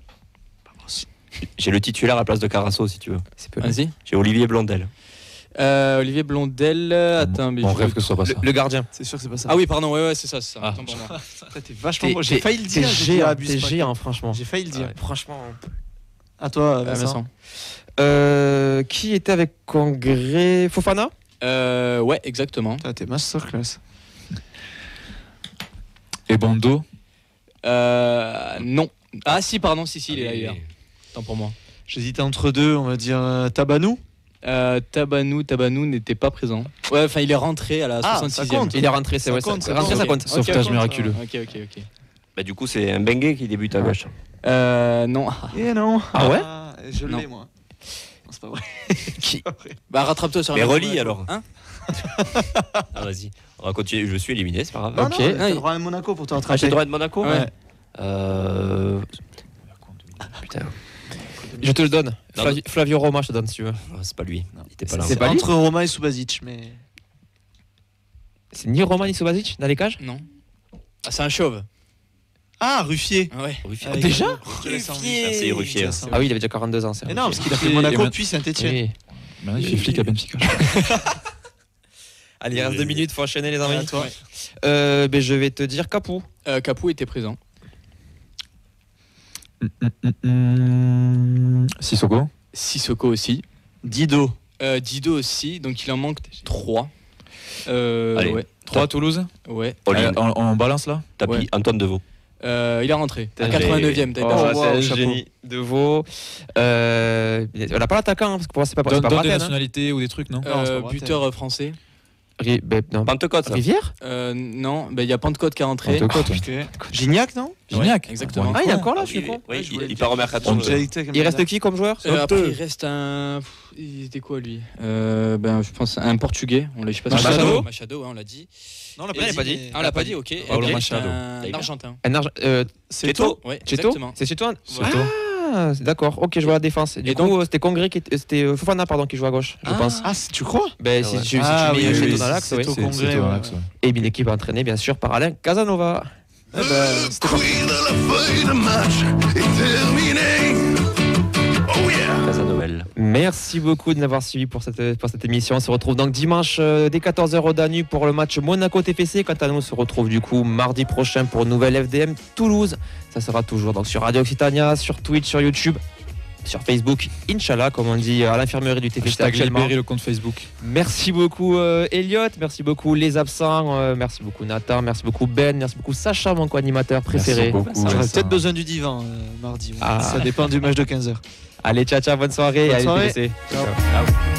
J'ai le titulaire à la place de Carasso, si tu veux. Vas-y. J'ai Olivier Blondel. Attends, mais on rêve que ce soit pas ça. Le gardien. C'est sûr que c'est pas ça. Ah oui, pardon, ouais, c'est ça. Ah. T'es vachement bon. J'ai failli le dire. T'es géant, franchement. J'ai failli le dire. Franchement. À toi, Vincent. Qui était avec Congrès? Fofana? Ouais, exactement. T'es masterclass. Et Bondo? Non. Ah si, pardon, si, il est là. Tant pour moi. J'hésitais entre deux, on va dire Tabanou. Tabanou n'était pas présent. Ouais, enfin, il est rentré à la 66e. Il est rentré, c'est vrai. Ça compte. Sauvetage miraculeux. Ok. Bah, du coup, c'est un Bengue qui débute à gauche. Non. Et non. Ah ouais? Je l'ai, moi. Non, c'est pas vrai. Qui? Bah, rattrape-toi sur un Mais mec. relis alors. Hein? Ah, vas-y. On va continuer. Je suis éliminé, c'est pas grave. Non, ok. t'as le droit à Monaco pour te rattraper. Ah, j'ai le droit de Monaco? Ouais. Putain. Je te le donne. Flavio Roma, je te donne si tu veux. C'est pas lui. Il était pas là. C'est pas lui. Entre Roma et Subasic, mais. C'est ni Roma ni Subasic dans les cages? Non. Ah, c'est un chauve. Ah, Ruffier. Ouais. Ruffier. Déjà? Merci, Ruffier. Ah oui, il avait déjà 42 ans. Mais non, parce qu'il a fait Monaco puis Saint-Etienne. Oui. Maintenant, il fait flic à Benfica. Allez, il reste 2 minutes, faut enchaîner les amis. À toi. Je vais te dire Capou. Capou était présent. Sissoko aussi. Dido aussi, donc il en manque 3. Allez. Ouais. 3 à Toulouse? Ouais. On balance là? Tapis, Ouais. Antoine Deveau. Il est rentré. À 89e. C'est un génie. Deveau. On n'a pas l'attaquant, parce que pour moi, c'est pas Donne des Braten, hein. nationalités ou des trucs, non? Non, c'est pas Braten. Buteur français. Non. Pentecôte, ça. Rivière Non, il y a Pentecôte qui est rentré. Pentecôte, ouais. Gignac, non? Gignac. Ouais, exactement. Ah, il est encore là, je suis Oui, con. oui, il part au mercato. Il reste qui comme joueur Après, il reste un. Il était quoi lui Je pense un Portugais. Je sais pas si Machado. Machado, on l'a dit. Non, on l'a Il l'a pas dit. Ah, on l'a pas dit, ok. Paolo Et Machado. un Argentin. C'est Cheto. Ouais, Cheto exactement. C'est Cheto Cheto. Ah, d'accord. Ok, je vois la défense. Du Et coup, donc- c'était Congré c'était Fofana qui joue à gauche, je pense. Ah, tu crois? Ben, si tu mets Cheto dans l'axe, ouais. Cheto C'est Congré, au ouais. axe, ouais. Et une équipe entraînée bien sûr par Alain Casanova. Queen de la feuille de match est terminée. Oh yeah. Casa Noël. Merci beaucoup de nous avoir suivis pour cette émission. On se retrouve donc dimanche dès 14h au Danube pour le match Monaco-TFC. Quant à nous, on se retrouve du coup mardi prochain pour une nouvelle FDM Toulouse. Ça sera toujours donc sur Radio Occitania, sur Twitch, sur YouTube, sur Facebook, Inch'Allah, comme on dit à l'infirmerie du TFC Hashtag actuellement. libérer le compte Facebook. Merci beaucoup Elliot, merci beaucoup les absents, merci beaucoup Nathan, merci beaucoup Ben, merci beaucoup Sacha, mon co-animateur préféré. Merci beaucoup. J'aurais Ça- peut-être besoin du divan mardi. Ah. Ça dépend du match de 15h. Allez, ciao, ciao, bonne soirée. Bonne Allez, soirée. TFC. Ciao. Ciao.